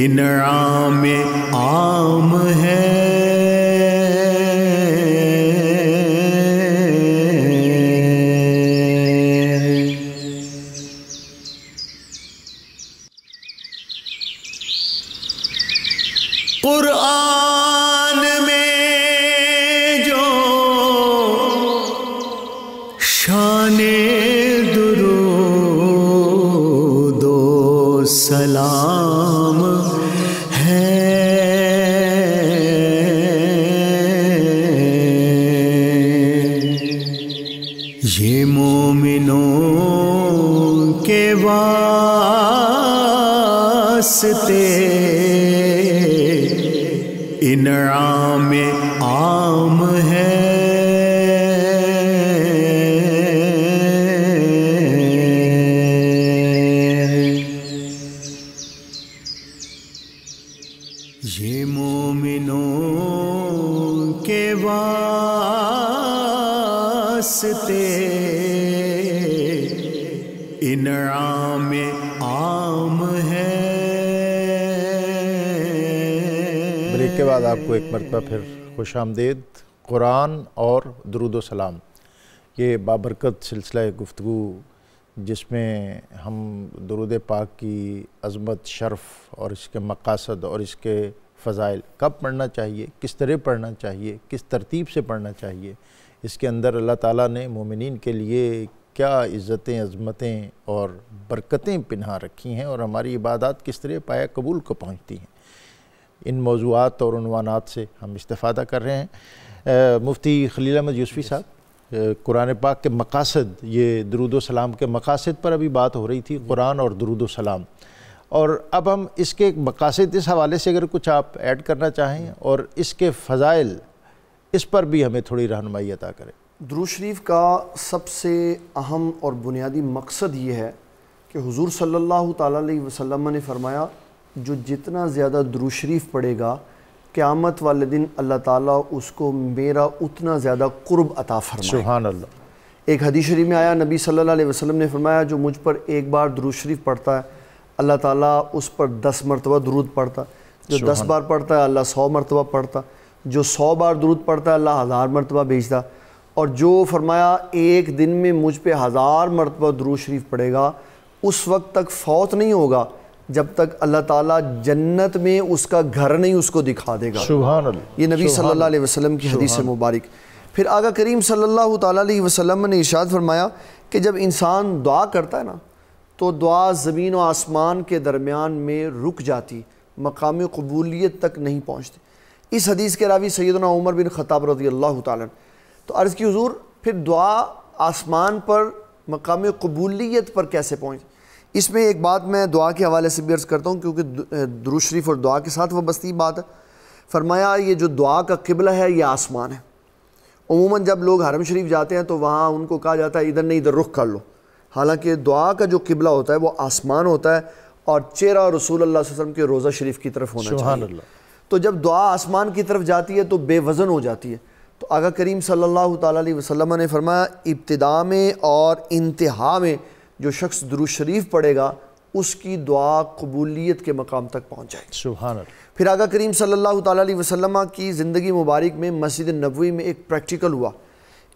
انعام عام ہے۔ قرآن میں جو شان درود و سلام ہے، یہ مومنوں کے واسطے انعام عام ہے۔ یہ مومنوں کے واسطے انعام عام ہے۔ بریک کے بعد آپ کو ایک مرتبہ پھر خوش آمدید۔ قرآن اور درود و سلام، یہ بابرکت سلسلہ گفتگو جس میں ہم درود پاک کی عظمت، شرف اور اس کے مقاصد اور اس کے فضائل، کب پڑھنا چاہیے، کس طرح پڑھنا چاہیے، کس ترتیب سے پڑھنا چاہیے، اس کے اندر اللہ تعالیٰ نے مومنین کے لیے کیا عزتیں، عظمتیں اور برکتیں پنہا رکھی ہیں، اور ہماری عبادات کس طرح پایہ قبول کو پہنچتی ہیں، ان موضوعات اور عنوانات سے ہم استفادہ کر رہے ہیں۔ مفتی خلیل احمد یوسفی صاحب، قرآن پاک کے مقاصد، یہ درود و سلام کے مقاصد پر ابھی بات ہو رہی تھی، قرآن اور درود و سلام، اور اب ہم اس کے مقاصد اس حوالے سے اگر کچھ آپ ایڈ کرنا چاہیں اور اس کے فضائل، اس پر بھی ہمیں تھوڑی رہنمائی عطا کریں۔ درود شریف کا سب سے اہم اور بنیادی مقصد یہ ہے کہ حضور صلی اللہ تعالیٰ علیہ وسلم نے فرمایا جو جتنا زیادہ درود شریف پڑھے گا قیامت والے دن اللہ تعالیٰ اس کو میرا اتنا زیادہ قرب عطا فرمائے۔ سبحان اللہ۔ ایک حدیث شریف میں آیا، نبی صلی اللہ علیہ وسلم نے فرمایا جو مجھ پر ایک بار درود شریف پڑھتا ہے اللہ تعالیٰ اس پر 10 مرتبہ درود پڑھتا، جو 10 بار پڑھتا ہے اللہ 100 مرتبہ پڑھتا، جو 100 بار درود پڑھتا ہے اللہ 1000 مرتبہ بھیجتا، اور جو فرمایا ایک دن میں مجھ پہ 1000 مرتبہ درود شریف پڑھے گا اس وقت تک فوت نہیں ہوگا جب تک اللہ تعالیٰ جنت میں اس کا گھر نہیں اس کو دکھا دے گا۔ سبحان اللہ۔ یہ نبی صلی اللہ علیہ وسلم کی حدیث مبارک۔ پھر آقا کریم صلی اللہ تعالیٰ علیہ وسلم نے ارشاد فرمایا کہ جب انسان دعا کرتا ہے نا تو دعا زمین و آسمان کے درمیان میں رک جاتی، مقام قبولیت تک نہیں پہنچتی۔ اس حدیث کے راوی سیدنا عمر بن خطاب رضی اللہ تعالیٰ تو عرض کی حضور پھر دعا آسمان پر مقام قبولیت پر کیسے پہنچ؟ اس میں ایک بات میں دعا کے حوالے سے بھی عرض کرتا ہوں کیونکہ درود شریف اور دعا کے ساتھ وابستہ بات ہے۔ فرمایا یہ جو دعا کا قبلہ ہے یہ آسمان ہے۔ عموماً جب لوگ حرم شریف جاتے ہیں تو وہاں ان کو کہا جاتا ہے ادھر نہیں ادھر رخ کر لو، حالانکہ دعا کا جو قبلہ ہوتا ہے وہ آسمان ہوتا ہے اور چہرہ رسول اللہ صلی اللہ علیہ وسلم کے روضہ شریف کی طرف ہونا چاہیے۔ تو جب دعا آسمان کی طرف جاتی ہے تو بے وزن ہو جاتی ہے۔ تو آقا کریم صلی اللہ تعالیٰ علیہ وسلم نے فرمایا ابتدا میں اور انتہا میں جو شخص درود شریف پڑھے گا اس کی دعا قبولیت کے مقام تک پہنچ جائے گی۔ سبحان اللہ۔ پھر آقا کریم صلی اللہ تعالیٰ علیہ وسلم کی زندگی مبارک میں مسجد نبوی میں ایک پریکٹیکل ہوا۔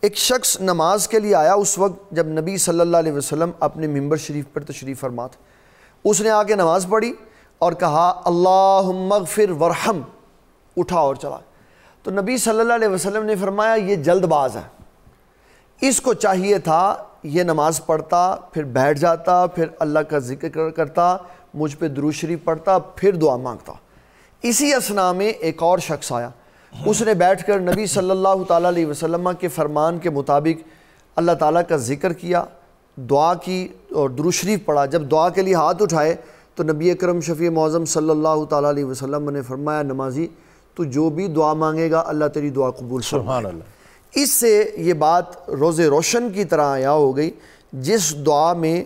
ایک شخص نماز کے لیے آیا اس وقت جب نبی صلی اللہ علیہ وسلم اپنے ممبر شریف پر تشریف فرما تھے۔ اس نے آ کے نماز پڑھی اور کہا اللہم اغفر ورحم، اٹھا اور چلا۔ تو نبی صلی اللہ علیہ وسلم نے فرمایا یہ جلد باز ہے، اس کو چاہیے تھا یہ نماز پڑھتا پھر بیٹھ جاتا پھر اللہ کا ذکر کرتا مجھ پہ درود شریف پڑھتا پھر دعا مانگتا۔ اسی اثناء میں ایک اور شخص آیا، اس نے بیٹھ کر نبی صلی اللہ تعالیٰ علیہ وسلم کے فرمان کے مطابق اللہ تعالیٰ کا ذکر کیا، دعا کی اور درود شریف پڑھا۔ جب دعا کے لیے ہاتھ اٹھائے تو نبی اکرم شفیع معظم صلی اللہ تعالیٰ علیہ وسلم نے فرمایا نمازی تو جو بھی دعا مانگے گا اللہ تیری دعا قبول فرمائے گا۔ اس سے یہ بات روز روشن کی طرح عیاں ہو گئی، جس دعا میں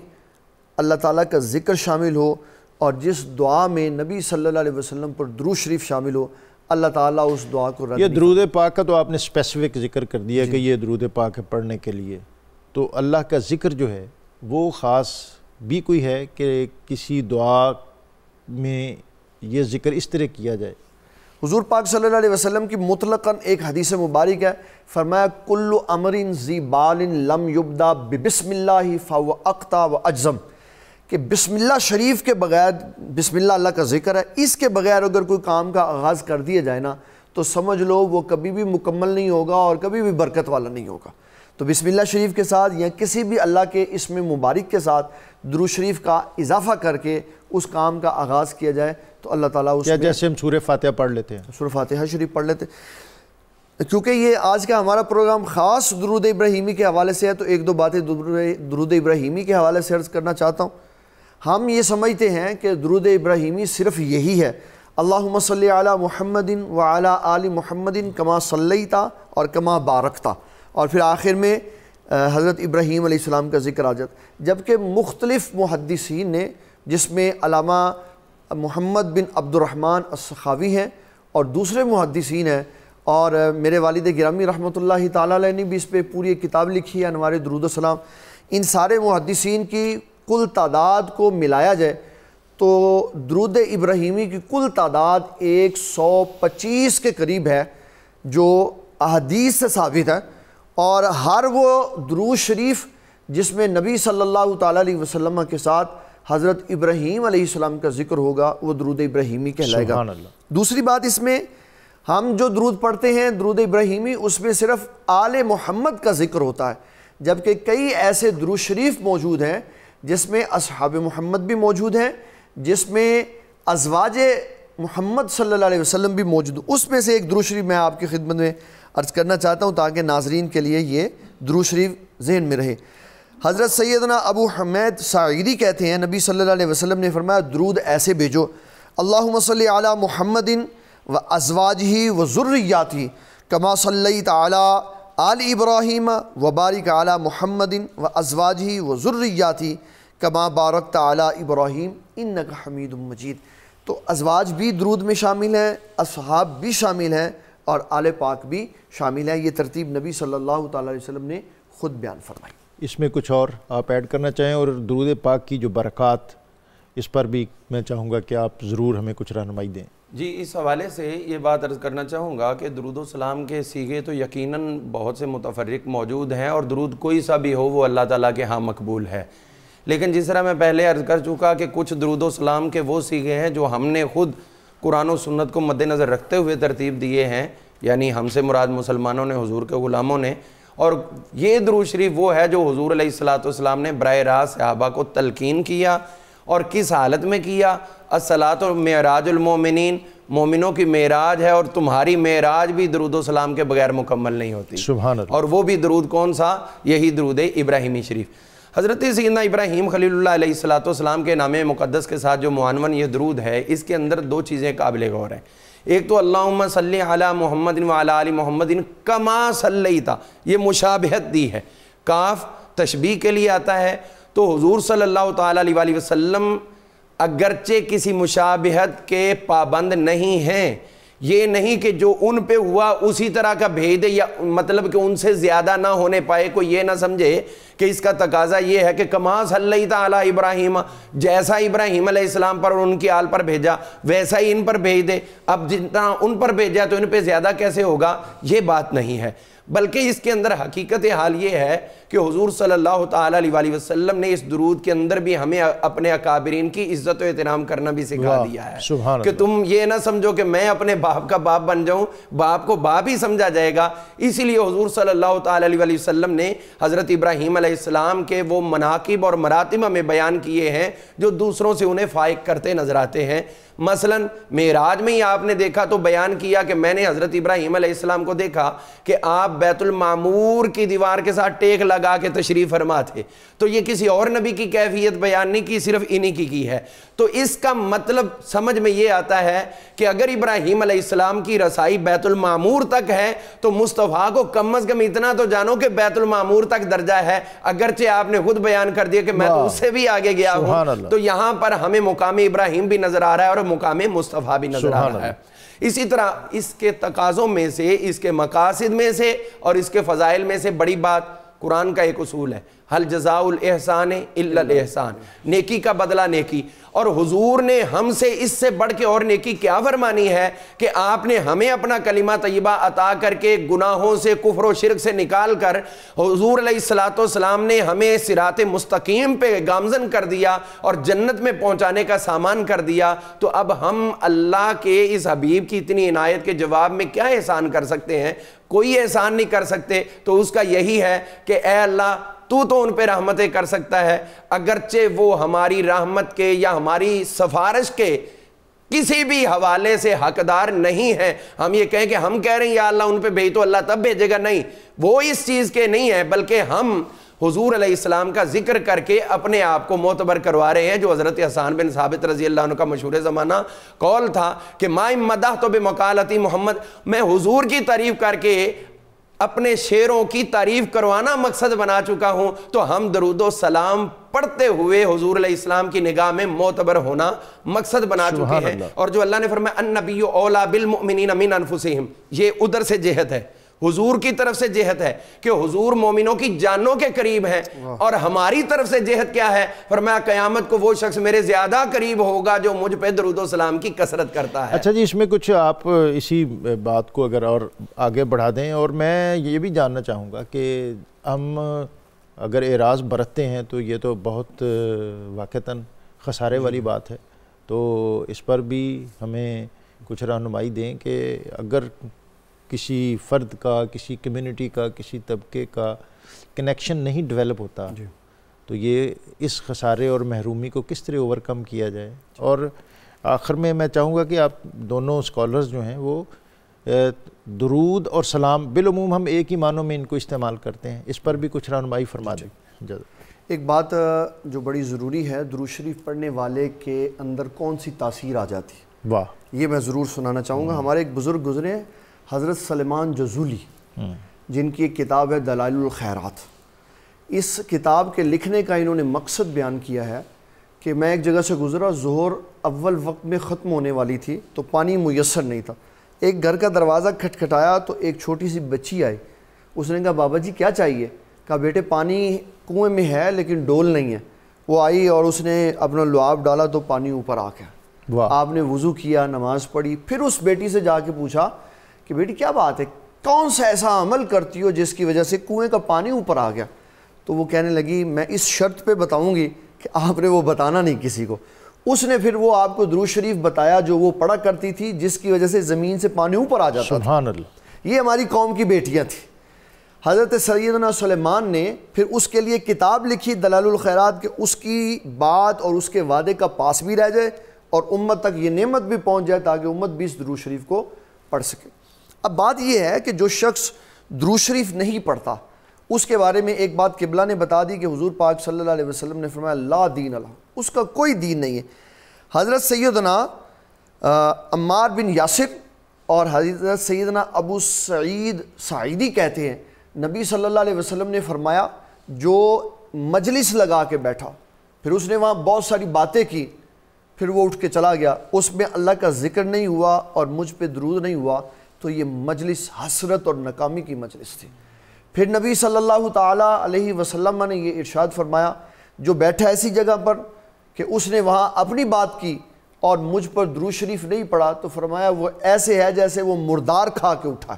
اللہ تعالیٰ کا ذکر شامل ہو اور جس دعا میں نبی صلی اللہ علیہ وسلم پر درود شریف شامل ہو اللہ تعالیٰ اس دعا کو رد یہ درود پاک کا تو آپ نے اسپیسیفک ذکر کر دیا کہ یہ درود پاک ہے پڑھنے کے لیے، تو اللہ کا ذکر جو ہے وہ خاص بھی کوئی ہے کہ کسی دعا میں یہ ذکر اس طرح کیا جائے؟ حضور پاک صلی اللہ علیہ وسلم کی مطلقاً ایک حدیث مبارک ہے، فرمایا کل امر ذی بال لم یبدا ببسم اللہ فهو اقطع و اجزم، کہ بسم اللہ شریف کے بغیر، بسم اللہ اللہ کا ذکر ہے، اس کے بغیر اگر کوئی کام کا آغاز کر دیا جائے نا تو سمجھ لو وہ کبھی بھی مکمل نہیں ہوگا اور کبھی بھی برکت والا نہیں ہوگا۔ تو بسم اللہ شریف کے ساتھ یا کسی بھی اللہ کے اسم مبارک کے ساتھ درود شریف کا اضافہ کر کے اس کام کا آغاز کیا جائے تو اللہ تعالیٰ اس میں جیسے ہم سورہ فاتحہ پڑھ لیتے ہیں، سورہ فاتحہ شریف پڑھ لیتے ہیں۔ کیونکہ یہ آج کا ہمارا پروگرام خاص درود ابراہیمی کے حوالے سے ہے تو ایک دو باتیں درود ابراہیمی کے حوالے سے عرض کرنا چاہتا ہوں۔ ہم یہ سمجھتے ہیں کہ درود ابراہیمی صرف یہی ہے، اللہم صلی علی محمد وعلی آل محمد کما صلیتا اور کما بارکتا، اور پھر آخر میں حضرت ابراہیم علیہ السلام کا ذکر آ جاتا، جبکہ مختلف محدثین نے جس میں علامہ محمد بن عبد الرحمن السخاوی ہیں اور دوسرے محدثین ہیں، اور میرے والد گرامی رحمۃ اللہ تعالیٰ علیہ نے بھی اس پہ پوری ایک کتاب لکھی ہے انوار درود السلام، ان سارے محدثین کی کل تعداد کو ملایا جائے تو درود ابراہیمی کی کل تعداد 125 کے قریب ہے جو احادیث سے ثابت ہے، اور ہر وہ درود شریف جس میں نبی صلی اللہ تعالیٰ علیہ وسلم کے ساتھ حضرت ابراہیم علیہ السلام کا ذکر ہوگا وہ درود ابراہیمی کہلائے گا۔ دوسری بات اس میں ہم جو درود پڑھتے ہیں درود ابراہیمی اس میں صرف آل محمد کا ذکر ہوتا ہے، جبکہ کئی ایسے درود شریف موجود ہیں جس میں اصحاب محمد بھی موجود ہیں، جس میں ازواج محمد صلی اللہ علیہ وسلم بھی موجود ہیں۔ اس میں سے ایک درود شریف میں آپ کی خدمت میں عرض کرنا چاہتا ہوں تاکہ ناظرین کے لیے یہ درود شریف ذہن میں رہے۔ حضرت سیدنا ابو حمید ساعدی کہتے ہیں نبی صلی اللہ علیہ وسلم نے فرمایا درود ایسے بھیجو، اللہم صلی علی محمد و ازواجہ و ذریاتہ کما صلیت علی آل ابراہیم و بارک علی محمد و ازواجہ و ذریاتہ کما بارکت علی ابراہیم انک حمید مجید۔ تو ازواج بھی درود میں شامل ہیں، اصحاب بھی شامل ہیں اور آل پاک بھی شامل ہیں، یہ ترتیب نبی صلی اللہ تعالیٰ علیہ وسلم نے خود بیان فرمائی۔ اس میں کچھ اور آپ ایڈ کرنا چاہیں، اور درود پاک کی جو برکات اس پر بھی میں چاہوں گا کہ آپ ضرور ہمیں کچھ رہنمائی دیں۔ جی اس حوالے سے یہ بات عرض کرنا چاہوں گا کہ درود و سلام کے صیغے تو یقیناً بہت سے متفرق موجود ہیں، اور درود کوئی سا بھی ہو وہ اللہ تعالیٰ کے ہاں مقبول ہے، لیکن جس طرح میں پہلے عرض کر چکا کہ کچھ درود و سلام کے وہ سیغے ہیں جو ہم نے خود قرآن و سنت کو مد نظر رکھتے ہوئے ترتیب دیے ہیں، یعنی ہم سے مراد مسلمانوں نے، حضور کے غلاموں نے، اور یہ درود شریف وہ ہے جو حضور علیہ الصلوۃ والسلام نے براہ راست صحابہ کو تلقین کیا، اور کس حالت میں کیا؟ الصلاۃ معراج المومنین، مومنوں کی معراج ہے، اور تمہاری معراج بھی درود و سلام کے بغیر مکمل نہیں ہوتی۔ سبحان اللہ۔ اور وہ بھی درود کون سا؟ یہی درود ابراہیمی شریف۔ حضرت سیدنا ابراہیم خلیل اللہ علیہ الصلوۃ والسلام کے نام مقدس کے ساتھ جو معنون یہ درود ہے، اس کے اندر دو چیزیں قابل غور ہیں۔ ایک تو اللہم صلی علی محمد وعلی آل محمد کما صلیت، یہ مشابہت دی ہے، کاف تشبیہ کے لیے آتا ہے، تو حضور صلی اللہ تعالیٰ علیہ وآلہ وسلم اگرچہ کسی مشابہت کے پابند نہیں ہیں، یہ نہیں کہ جو ان پہ ہوا اسی طرح کا بھیج دے، یا مطلب کہ ان سے زیادہ نہ ہونے پائے، کوئی یہ نہ سمجھے کہ اس کا تقاضا یہ ہے کہ کما صلیت علی ابراہیم، جیسا ابراہیم علیہ السلام پر اور ان کی آل پر بھیجا ویسا ہی ان پر بھیج دے، اب جتنا ان پر بھیجا تو ان پہ زیادہ کیسے ہوگا، یہ بات نہیں ہے، بلکہ اس کے اندر حقیقت حال یہ ہے کہ حضور صلی اللہ تعالیٰ علیہ وآلہ وسلم نے اس درود کے اندر بھی ہمیں اپنے اکابرین کی عزت و احترام کرنا بھی سکھا دیا ہے کہ تم یہ نہ سمجھو کہ میں اپنے باپ کا باپ بن جاؤں، باپ کو باپ ہی سمجھا جائے گا۔ اسی لیے حضور صلی اللہ تعالیٰ علیہ وآلہ وسلم نے حضرت ابراہیم علیہ السلام کے وہ مناقب اور مراتب ہمیں بیان کیے ہیں جو دوسروں سے انہیں فائق کرتے نظر آتے ہیں۔ مثلا معراج میں ہی آپ نے دیکھا تو بیان کیا کہ میں نے حضرت ابراہیم علیہ السلام کو دیکھا کہ آپ بیت المعمور کی دیوار کے ساتھ ٹیک لگا کے تشریف فرما تھے، تو یہ کسی اور نبی کی کیفیت بیان نہیں کی، صرف انہی کی ہے۔ تو اس کا مطلب سمجھ میں یہ آتا ہے کہ اگر ابراہیم علیہ السلام کی رسائی بیت المعمور تک ہے تو مصطفیٰ کو کم از کم اتنا تو جانو کہ بیت المعمور تک درجہ ہے، اگرچہ آپ نے خود بیان کر دیا کہ میں تو اس سے بھی آگے گیا ہوں۔ تو یہاں پر ہمیں مقام ابراہیم بھی نظر آ رہا ہے اور مقام مصطفیٰ بھی نظر آ رہا ہے۔ اسی طرح اس کے تقاضوں میں سے، اس کے مقاصد میں سے اور اس کے فضائل میں سے بڑی بات قرآن کا ایک اصول ہے، حل جزاء الاحسان الا الاحسان، نیکی کا بدلہ نیکی۔ اور حضور نے ہم سے اس سے بڑھ کے اور نیکی کیا فرمانی ہے کہ آپ نے ہمیں اپنا کلمہ طیبہ عطا کر کے گناہوں سے، کفر و شرک سے نکال کر حضور علیہ الصلوۃ والسلام نے ہمیں صراط مستقیم پہ گامزن کر دیا اور جنت میں پہنچانے کا سامان کر دیا۔ تو اب ہم اللہ کے اس حبیب کی اتنی عنایت کے جواب میں کیا احسان کر سکتے ہیں؟ کوئی احسان نہیں کر سکتے۔ تو اس کا یہی ہے کہ اے اللہ تو ان پہ رحمتیں کر سکتا ہے، اگرچہ وہ ہماری رحمت کے یا ہماری سفارش کے کسی بھی حوالے سے حقدار نہیں ہے۔ ہم یہ کہیں کہ ہم کہہ رہے ہیں یا اللہ ان پہ بھیج تو اللہ تب بھیجے گا، نہیں، وہ اس چیز کے نہیں ہے، بلکہ ہم حضور علیہ السلام کا ذکر کر کے اپنے آپ کو معتبر کروا رہے ہیں، جو حضرت حسان بن ثابت رضی اللہ عنہ کا مشہور زمانہ قول تھا کہ ما مدحت بمقالتی محمد، میں حضور کی تعریف کر کے اپنے شعروں کی تعریف کروانا مقصد بنا چکا ہوں، تو ہم درود و سلام پڑھتے ہوئے حضور علیہ السلام کی نگاہ میں معتبر ہونا مقصد بنا چکے ہیں۔ اور جو اللہ نے فرمایا النبی اولی بالمؤمنین من انفسہم، یہ ادھر سے جہت ہے، حضور کی طرف سے جہت ہے کہ حضور مومنوں کی جانوں کے قریب ہیں، اور ہماری طرف سے جہت کیا ہے؟ فرمایا قیامت کو وہ شخص میرے زیادہ قریب ہوگا جو مجھ پہ درود و سلام کی کثرت کرتا ہے۔ اچھا جی، اس میں کچھ آپ اسی بات کو اگر اور آگے بڑھا دیں، اور میں یہ بھی جاننا چاہوں گا کہ ہم اگر اعراض برتتے ہیں تو یہ تو بہت واقعتاً خسارے والی بات ہے، تو اس پر بھی ہمیں کچھ رہنمائی دیں کہ اگر کسی فرد کا، کسی کمیونٹی کا، کسی طبقے کا کنیکشن نہیں ڈیولپ ہوتا تو یہ اس خسارے اور محرومی کو کس طرح اوورکم کیا جائے۔ اور آخر میں میں چاہوں گا کہ آپ دونوں اسکالرز جو ہیں وہ درود اور سلام بالعموم ہم ایک ہی معنوں میں ان کو استعمال کرتے ہیں، اس پر بھی کچھ رہنمائی فرما دیں۔ ایک بات جو بڑی ضروری ہے، درود شریف پڑھنے والے کے اندر کون سی تاثیر آ جاتی ہے، واہ، یہ میں ضرور سنانا چاہوں گا۔ ہمارے ایک بزرگ گزرے ہیں حضرت سلیمان جزولی، جن کی ایک کتاب ہے دلائل الخیرات۔ اس کتاب کے لکھنے کا انہوں نے مقصد بیان کیا ہے کہ میں ایک جگہ سے گزرا، ظہر اول وقت میں ختم ہونے والی تھی تو پانی میسر نہیں تھا، ایک گھر کا دروازہ کھٹکھٹایا تو ایک چھوٹی سی بچی آئی، اس نے کہا بابا جی کیا چاہیے؟ کہا بیٹے پانی کنویں میں ہے لیکن ڈول نہیں ہے۔ وہ آئی اور اس نے اپنا لعاب ڈالا تو پانی اوپر آ گیا۔ آپ نے وضو کیا، نماز پڑھی، پھر اس بیٹی سے جا کے پوچھا کہ بیٹی کیا بات ہے، کون سا ایسا عمل کرتی ہو جس کی وجہ سے کنویں کا پانی اوپر آ گیا؟ تو وہ کہنے لگی میں اس شرط پہ بتاؤں گی کہ آپ نے وہ بتانا نہیں کسی کو. اس نے پھر وہ آپ کو درود شریف بتایا جو وہ پڑھا کرتی تھی, جس کی وجہ سے زمین سے پانی اوپر آ جاتا تھا. سبحان اللہ. یہ ہماری قوم کی بیٹیاں تھیں. حضرت سیدنا سلیمان نے پھر اس کے لیے کتاب لکھی دلائل الخیرات, کہ اس کی بات اور اس کے وعدے کا پاس بھی رہ جائے اور امت تک یہ نعمت بھی پہنچ جائے تاکہ امت بھی اس درود شریف کو پڑھ سکے. اب بات یہ ہے کہ جو شخص درود شریف نہیں پڑھتا اس کے بارے میں ایک بات قبلہ نے بتا دی کہ حضور پاک صلی اللہ علیہ وسلم نے فرمایا لا دین اللہ, اس کا کوئی دین نہیں ہے. حضرت سیدنا عمار بن یاسر اور حضرت سیدنا ابو سعید ساعدی کہتے ہیں نبی صلی اللہ علیہ وسلم نے فرمایا جو مجلس لگا کے بیٹھا, پھر اس نے وہاں بہت ساری باتیں کی, پھر وہ اٹھ کے چلا گیا, اس میں اللہ کا ذکر نہیں ہوا اور مجھ پہ درود نہیں ہوا, تو یہ مجلس حسرت اور ناکامی کی مجلس تھی. پھر نبی صلی اللہ تعالیٰ علیہ وسلم نے یہ ارشاد فرمایا جو بیٹھا ایسی جگہ پر کہ اس نے وہاں اپنی بات کی اور مجھ پر درود شریف نہیں پڑھا, تو فرمایا وہ ایسے ہے جیسے وہ مردار کھا کے اٹھا.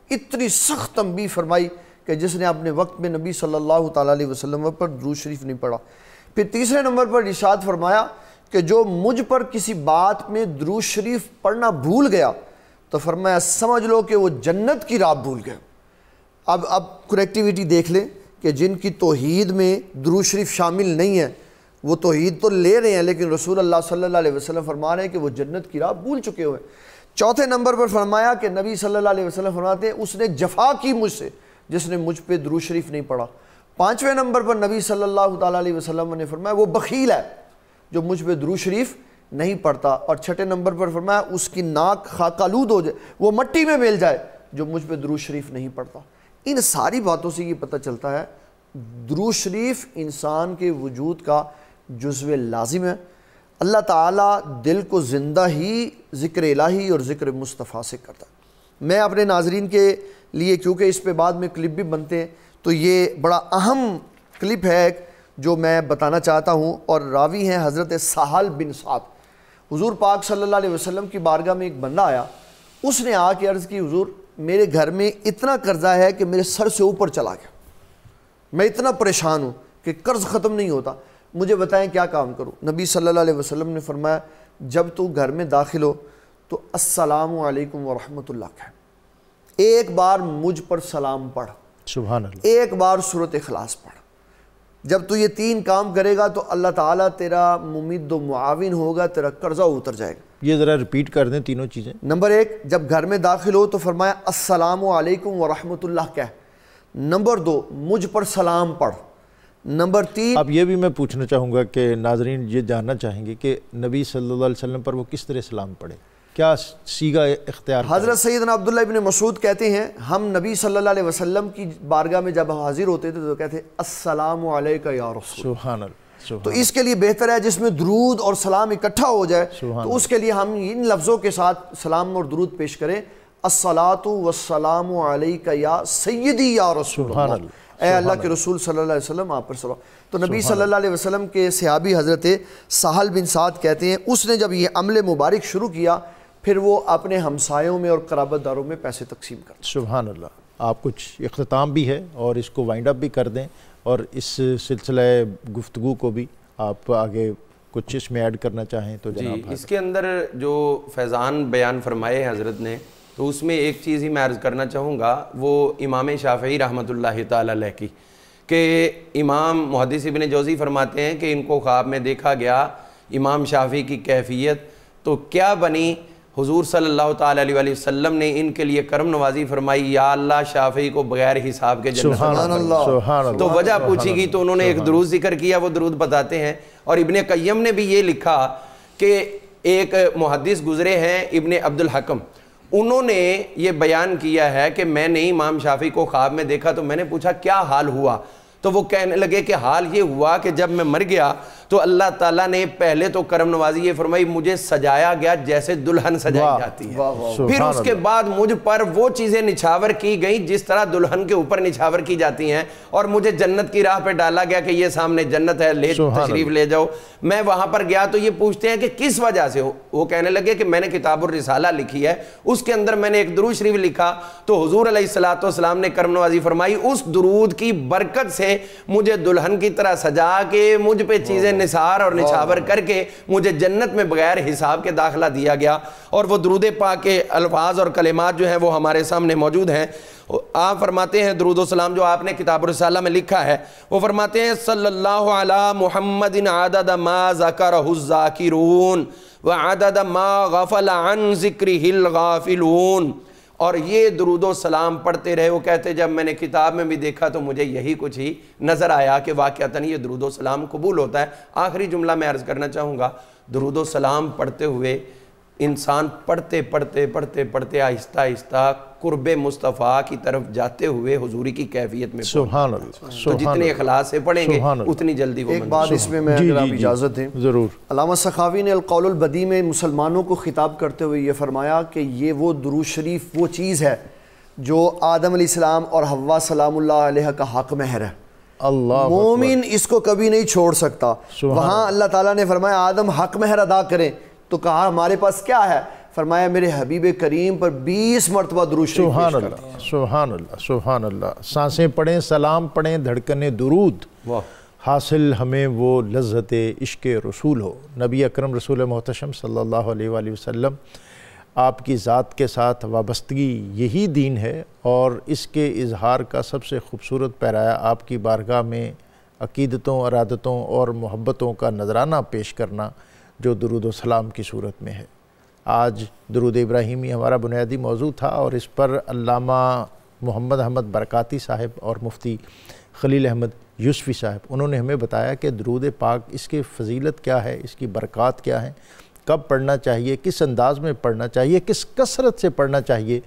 اتنی سخت تنبیہ فرمائی کہ جس نے اپنے وقت میں نبی صلی اللہ تعالیٰ علیہ وسلم پر درود شریف نہیں پڑھا. پھر تیسرے نمبر پر ارشاد فرمایا کہ جو مجھ پر کسی بات میں درود شریف پڑھنا بھول گیا تو فرمایا سمجھ لو کہ وہ جنت کی راہ بھول گیا. اب کنیکٹیویٹی دیکھ لیں کہ جن کی توحید میں درود شریف شامل نہیں ہے وہ توحید تو لے رہے ہیں لیکن رسول اللہ صلی اللہ علیہ وسلم فرما رہے ہیں کہ وہ جنت کی راہ بھول چکے ہوئے. چوتھے نمبر پر فرمایا کہ نبی صلی اللہ علیہ وسلم فرماتے ہیں اس نے جفا کی مجھ سے جس نے مجھ پہ درود شریف نہیں پڑھا. پانچویں نمبر پر نبی صلی اللہ تعالیٰ علیہ وسلم نے فرمایا وہ بخیل ہے جو مجھ پہ درود شریف نہیں پڑھتا. اور چھٹے نمبر پر فرمایا اس کی ناک خاک آلود ہو جائے, وہ مٹی میں مل جائے جو مجھ پہ درود شریف نہیں پڑھتا. ان ساری باتوں سے یہ پتہ چلتا ہے درود شریف انسان کے وجود کا جزو لازم ہے. اللہ تعالیٰ دل کو زندہ ہی ذکر الہی اور ذکر مصطفیٰ سے کرتا ہے. میں اپنے ناظرین کے لیے کیونکہ اس پہ بعد میں کلپ بھی بنتے ہیں تو یہ بڑا اہم کلپ ہے جو میں بتانا چاہتا ہوں, اور راوی ہیں حضرت سہل بن سعد. حضور پاک صلی اللہ علیہ وسلم کی بارگاہ میں ایک بندہ آیا, اس نے آ کے عرض کی حضور میرے گھر میں اتنا قرضہ ہے کہ میرے سر سے اوپر چلا گیا, میں اتنا پریشان ہوں کہ قرض ختم نہیں ہوتا, مجھے بتائیں کیا کام کروں. نبی صلی اللہ علیہ وسلم نے فرمایا جب تو گھر میں داخل ہو تو السلام علیکم ورحمۃ اللہ کہہ, ایک بار مجھ پر سلام پڑھ, سبحان اللہ, ایک بار سورۃ اخلاص پڑھ. جب تو یہ تین کام کرے گا تو اللہ تعالیٰ تیرا ممید و معاون ہوگا, تیرا قرضہ اتر جائے گا. یہ ذرا ریپیٹ کر دیں تینوں چیزیں. نمبر ایک, جب گھر میں داخل ہو تو فرمایا السلام علیکم ورحمۃ اللہ کہہ. نمبر دو, مجھ پر سلام پڑھ. نمبر تین, اب یہ بھی میں پوچھنا چاہوں گا کہ ناظرین یہ جاننا چاہیں گے کہ نبی صلی اللہ علیہ وسلم پر وہ کس طرح سلام پڑھے, کیا سیگا اختیار کریں؟ حضرت سیدنا عبداللہ ابن مسعود کہتے ہیں ہم نبی صلی اللہ علیہ وسلم کی بارگاہ میں جب حاضر ہوتے تھے تو کہتے ہیں السلام علیکہ یا رسول. سبحان اللہ. تو اس کے لیے بہتر ہے جس میں درود اور سلام اکٹھا ہو جائے, تو اس کے لیے ہم ان لفظوں کے ساتھ سلام اور درود پیش کریں الصلاۃ والسلام علیکہ یا سیدی یا رسول اللہ, اے اللہ کے رسول صلی اللہ علیہ وسلم آپ پر صلوات. تو نبی صلی اللہ علیہ وسلم کے صحابی حضرت سہل بن سعد کہتے ہیں اس نے جب یہ عمل مبارک شروع کیا پھر وہ اپنے ہمسایوں میں اور قرابت داروں میں پیسے تقسیم کرتے. سبحان اللہ. آپ کچھ اختتام بھی ہے اور اس کو وائنڈ اپ بھی کر دیں, اور اس سلسلہ گفتگو کو بھی آپ آگے کچھ اس میں ایڈ کرنا چاہیں تو جی. جناب. اس کے اندر جو فیضان بیان فرمائے حضرت نے تو اس میں ایک چیز ہی میں عرض کرنا چاہوں گا, وہ امام شافعی رحمۃ اللہ تعالیٰ علیہ کی, کہ امام محدث ابن جوزی فرماتے ہیں کہ ان کو خواب میں دیکھا گیا امام شافعی کی کیفیت تو کیا بنی, حضور صلی اللہ تعالیٰ علیہ وسلم نے ان کے لیے کرم نوازی فرمائی, یا اللہ شافعی کو بغیر حساب کے جنت. سبحان اللہ. تو وجہ پوچھی گئی تو انہوں نے ایک درود ذکر کیا, وہ درود بتاتے ہیں. اور ابن قیم نے بھی یہ لکھا کہ ایک محدث گزرے ہیں ابن عبد الحکم, انہوں نے یہ بیان کیا ہے کہ میں نے امام شافعی کو خواب میں دیکھا تو میں نے پوچھا کیا حال ہوا, تو وہ کہنے لگے کہ حال یہ ہوا کہ جب میں مر گیا تو اللہ تعالیٰ نے پہلے تو کرم نوازی یہ فرمائی مجھے سجایا گیا جیسے دلہن سجائی جاتی ہے، پھر اس کے بعد مجھ پر وہ چیزیں نچھاور کی گئیں جس طرح دلہن کے اوپر نچھاور کی جاتی ہیں، اور مجھے جنت کی راہ پہ ڈالا گیا کہ یہ سامنے جنت ہے، لے تشریف لے جاؤ۔ میں وہاں پر گیا تو یہ پوچھتے ہیں کہ کس وجہ سے ہو؟ وہ کہنے لگے کہ میں نے کتاب الرسالہ لکھی ہے، اس کے اندر میں نے ایک درود شریف لکھا، تو حضور علیہ السلام نے کرم نوازی فرمائی اس درود کی برکت سے مجھے دلہن کی طرح سجا کے مجھ پہ چیزیں نثار اور نچھاور کر کے مجھے جنت میں بغیر حساب کے داخلہ دیا گیا۔ اور وہ درود پاک کے الفاظ اور کلمات جو ہیں وہ ہمارے سامنے موجود ہیں۔ آپ فرماتے ہیں درود و سلام جو آپ نے کتاب الرسالہ میں لکھا ہے، وہ فرماتے ہیں صلی اللہ علی محمد عدد ما ذکرہ الذاکرون وعدد ما غفل عن ذکرہ الغافلون۔ اور یہ درود و سلام پڑھتے رہے۔ وہ کہتے جب میں نے کتاب میں بھی دیکھا تو مجھے یہی کچھ ہی نظر آیا کہ واقعتاً یہ درود و سلام قبول ہوتا ہے۔ آخری جملہ میں عرض کرنا چاہوں گا، درود و سلام پڑھتے ہوئے انسان پڑھتے پڑھتے پڑھتے پڑھتے آہستہ آہستہ قرب مصطفیٰ کی طرف جاتے ہوئے حضوری کی کیفیت میں سبحان اللہ، تو جتنے اخلاص سے پڑھیں گے اتنی جلدی وہ ایک بات اس میں اگر آپ اجازت دیں ضرور۔ علامہ سخاوی نے القول البدیع میں مسلمانوں کو خطاب کرتے ہوئے یہ فرمایا کہ یہ وہ درود شریف وہ چیز ہے جو آدم علیہ السلام اور حوا سلام اللہ علیہ کا حق مہر ہے، اللہ مومن اس کو کبھی نہیں چھوڑ سکتا۔ وہاں اللہ تعالیٰ نے فرمایا آدم حق مہر ادا کریں، تو کہا ہمارے پاس کیا ہے؟ فرمایا میرے حبیب کریم پر 20 مرتبہ درود شریف پیش سبحان اللہ، سبحان اللہ، سبحان اللہ۔ سانسیں پڑھیں، سلام پڑھیں، دھڑکنیں درود، حاصل ہمیں وہ لذت عشق رسول ہو۔ نبی اکرم رسول محتشم صلی اللہ علیہ وآلہ وسلم آپ کی ذات کے ساتھ وابستگی یہی دین ہے، اور اس کے اظہار کا سب سے خوبصورت پیرایا آپ کی بارگاہ میں عقیدتوں، ارادتوں اور محبتوں کا نذرانہ پیش کرنا جو درود و سلام کی صورت میں ہے۔ آج درود ابراہیمی ہمارا بنیادی موضوع تھا، اور اس پر علامہ محمد احمد برکاتی صاحب اور مفتی خلیل احمد یوسفی صاحب انہوں نے ہمیں بتایا کہ درود پاک اس کی فضیلت کیا ہے، اس کی برکات کیا ہیں، کب پڑھنا چاہیے، کس انداز میں پڑھنا چاہیے، کس کثرت سے پڑھنا چاہیے،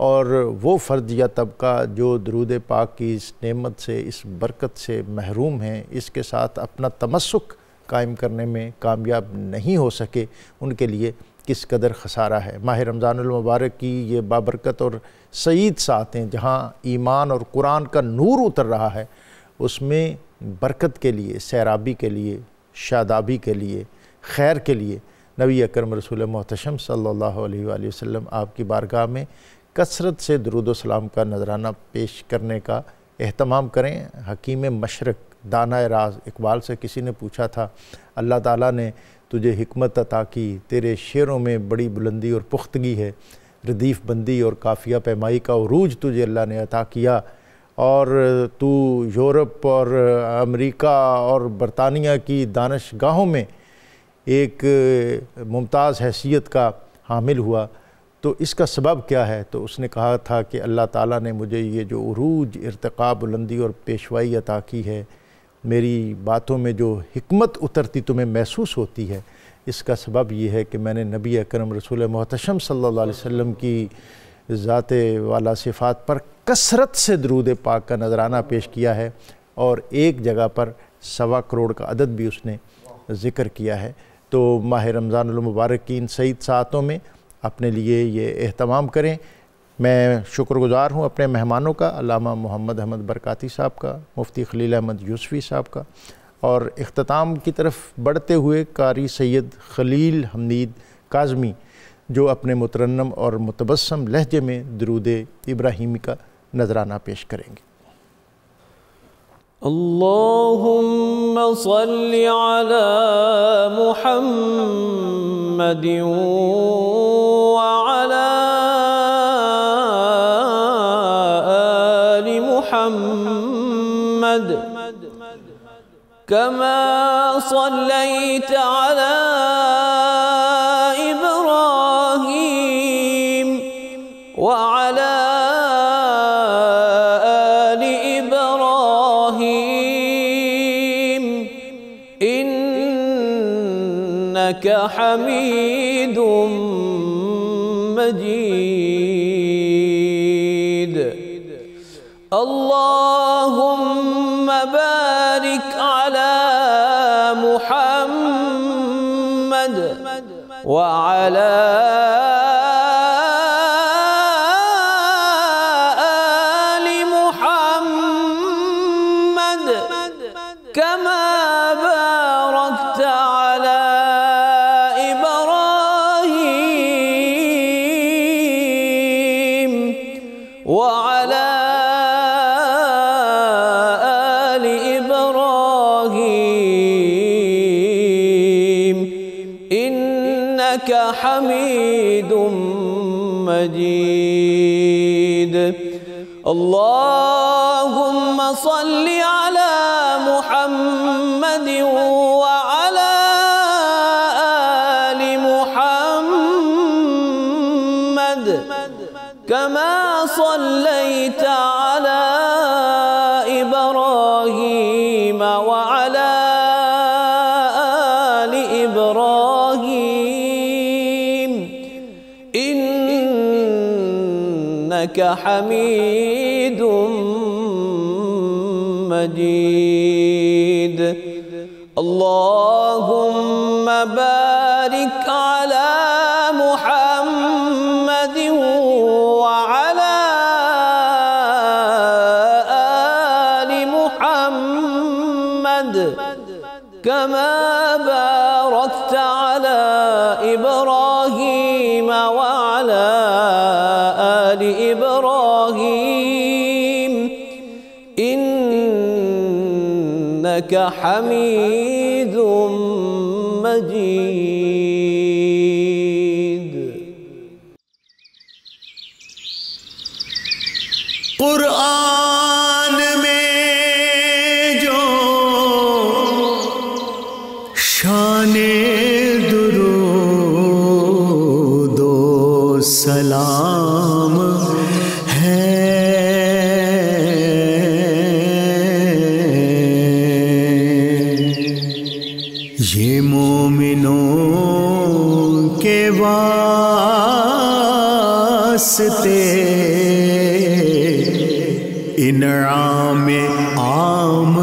اور وہ فرد یا طبقہ جو درود پاک کی اس نعمت سے، اس برکت سے محروم ہیں، اس کے ساتھ اپنا تمسک قائم کرنے میں کامیاب نہیں ہو سکے، ان کے لیے کس قدر خسارہ ہے۔ ماہ رمضان المبارک کی یہ بابرکت اور سعید ساعتیں جہاں ایمان اور قرآن کا نور اتر رہا ہے، اس میں برکت کے لیے، سیرابی کے لیے، شادابی کے لیے، خیر کے لیے نبی اکرم رسول محتشم صلی اللہ علیہ وآلہ وسلم آپ کی بارگاہ میں کثرت سے درود و سلام کا نذرانہ پیش کرنے کا اہتمام کریں۔ حکیم مشرق دانہ راز اقبال سے کسی نے پوچھا تھا، اللہ تعالیٰ نے تجھے حکمت عطا کی، تیرے شعروں میں بڑی بلندی اور پختگی ہے، ردیف بندی اور قافیہ پیمائی کا عروج تجھے اللہ نے عطا کیا، اور تو یورپ اور امریکہ اور برطانیہ کی دانش گاہوں میں ایک ممتاز حیثیت کا حامل ہوا، تو اس کا سبب کیا ہے؟ تو اس نے کہا تھا کہ اللہ تعالیٰ نے مجھے یہ جو عروج، ارتقاء، بلندی اور پیشوائی عطا کی ہے، میری باتوں میں جو حکمت اترتی تمہیں محسوس ہوتی ہے، اس کا سبب یہ ہے کہ میں نے نبی اکرم رسول محتشم صلی اللہ علیہ وسلم کی ذات والا صفات پر کثرت سے درود پاک کا نذرانہ پیش کیا ہے، اور ایک جگہ پر 1.25 کروڑ کا عدد بھی اس نے ذکر کیا ہے۔ تو ماہ رمضان المبارک کی ان سعید ساعتوں میں اپنے لیے یہ اہتمام کریں۔ میں شکر گزار ہوں اپنے مہمانوں کا، علامہ محمد احمد برکاتی صاحب کا، مفتی خلیل احمد یوسفی صاحب کا، اور اختتام کی طرف بڑھتے ہوئے قاری سید خلیل حمید کاظمی جو اپنے مترنم اور متبسم لہجے میں درود ابراہیمی کا نذرانہ پیش کریں گے۔ اللہم صل علی محمد وعلی آل محمد کما صلیت علی ابراہیم وعلی حمید مجید اللہم بارک علی محمد وعلى آل محمد كما باركت على إبراهيم وعلى آل إبراهيم إنك حميد مجيد. اللهم صل على محمد وعلى آل محمد كما صليت على إبراهيم وعلى آل إبراهيم إنك حميد مجيد. اللهم بارك على محمد وعلى آل محمد كما باركت على إبراهيم وعلى آل إبراهيم إنك حميد مجيد. قرآن میں جو شان درود و سلام ہے یہ مومنوں کے واسطے انعام عام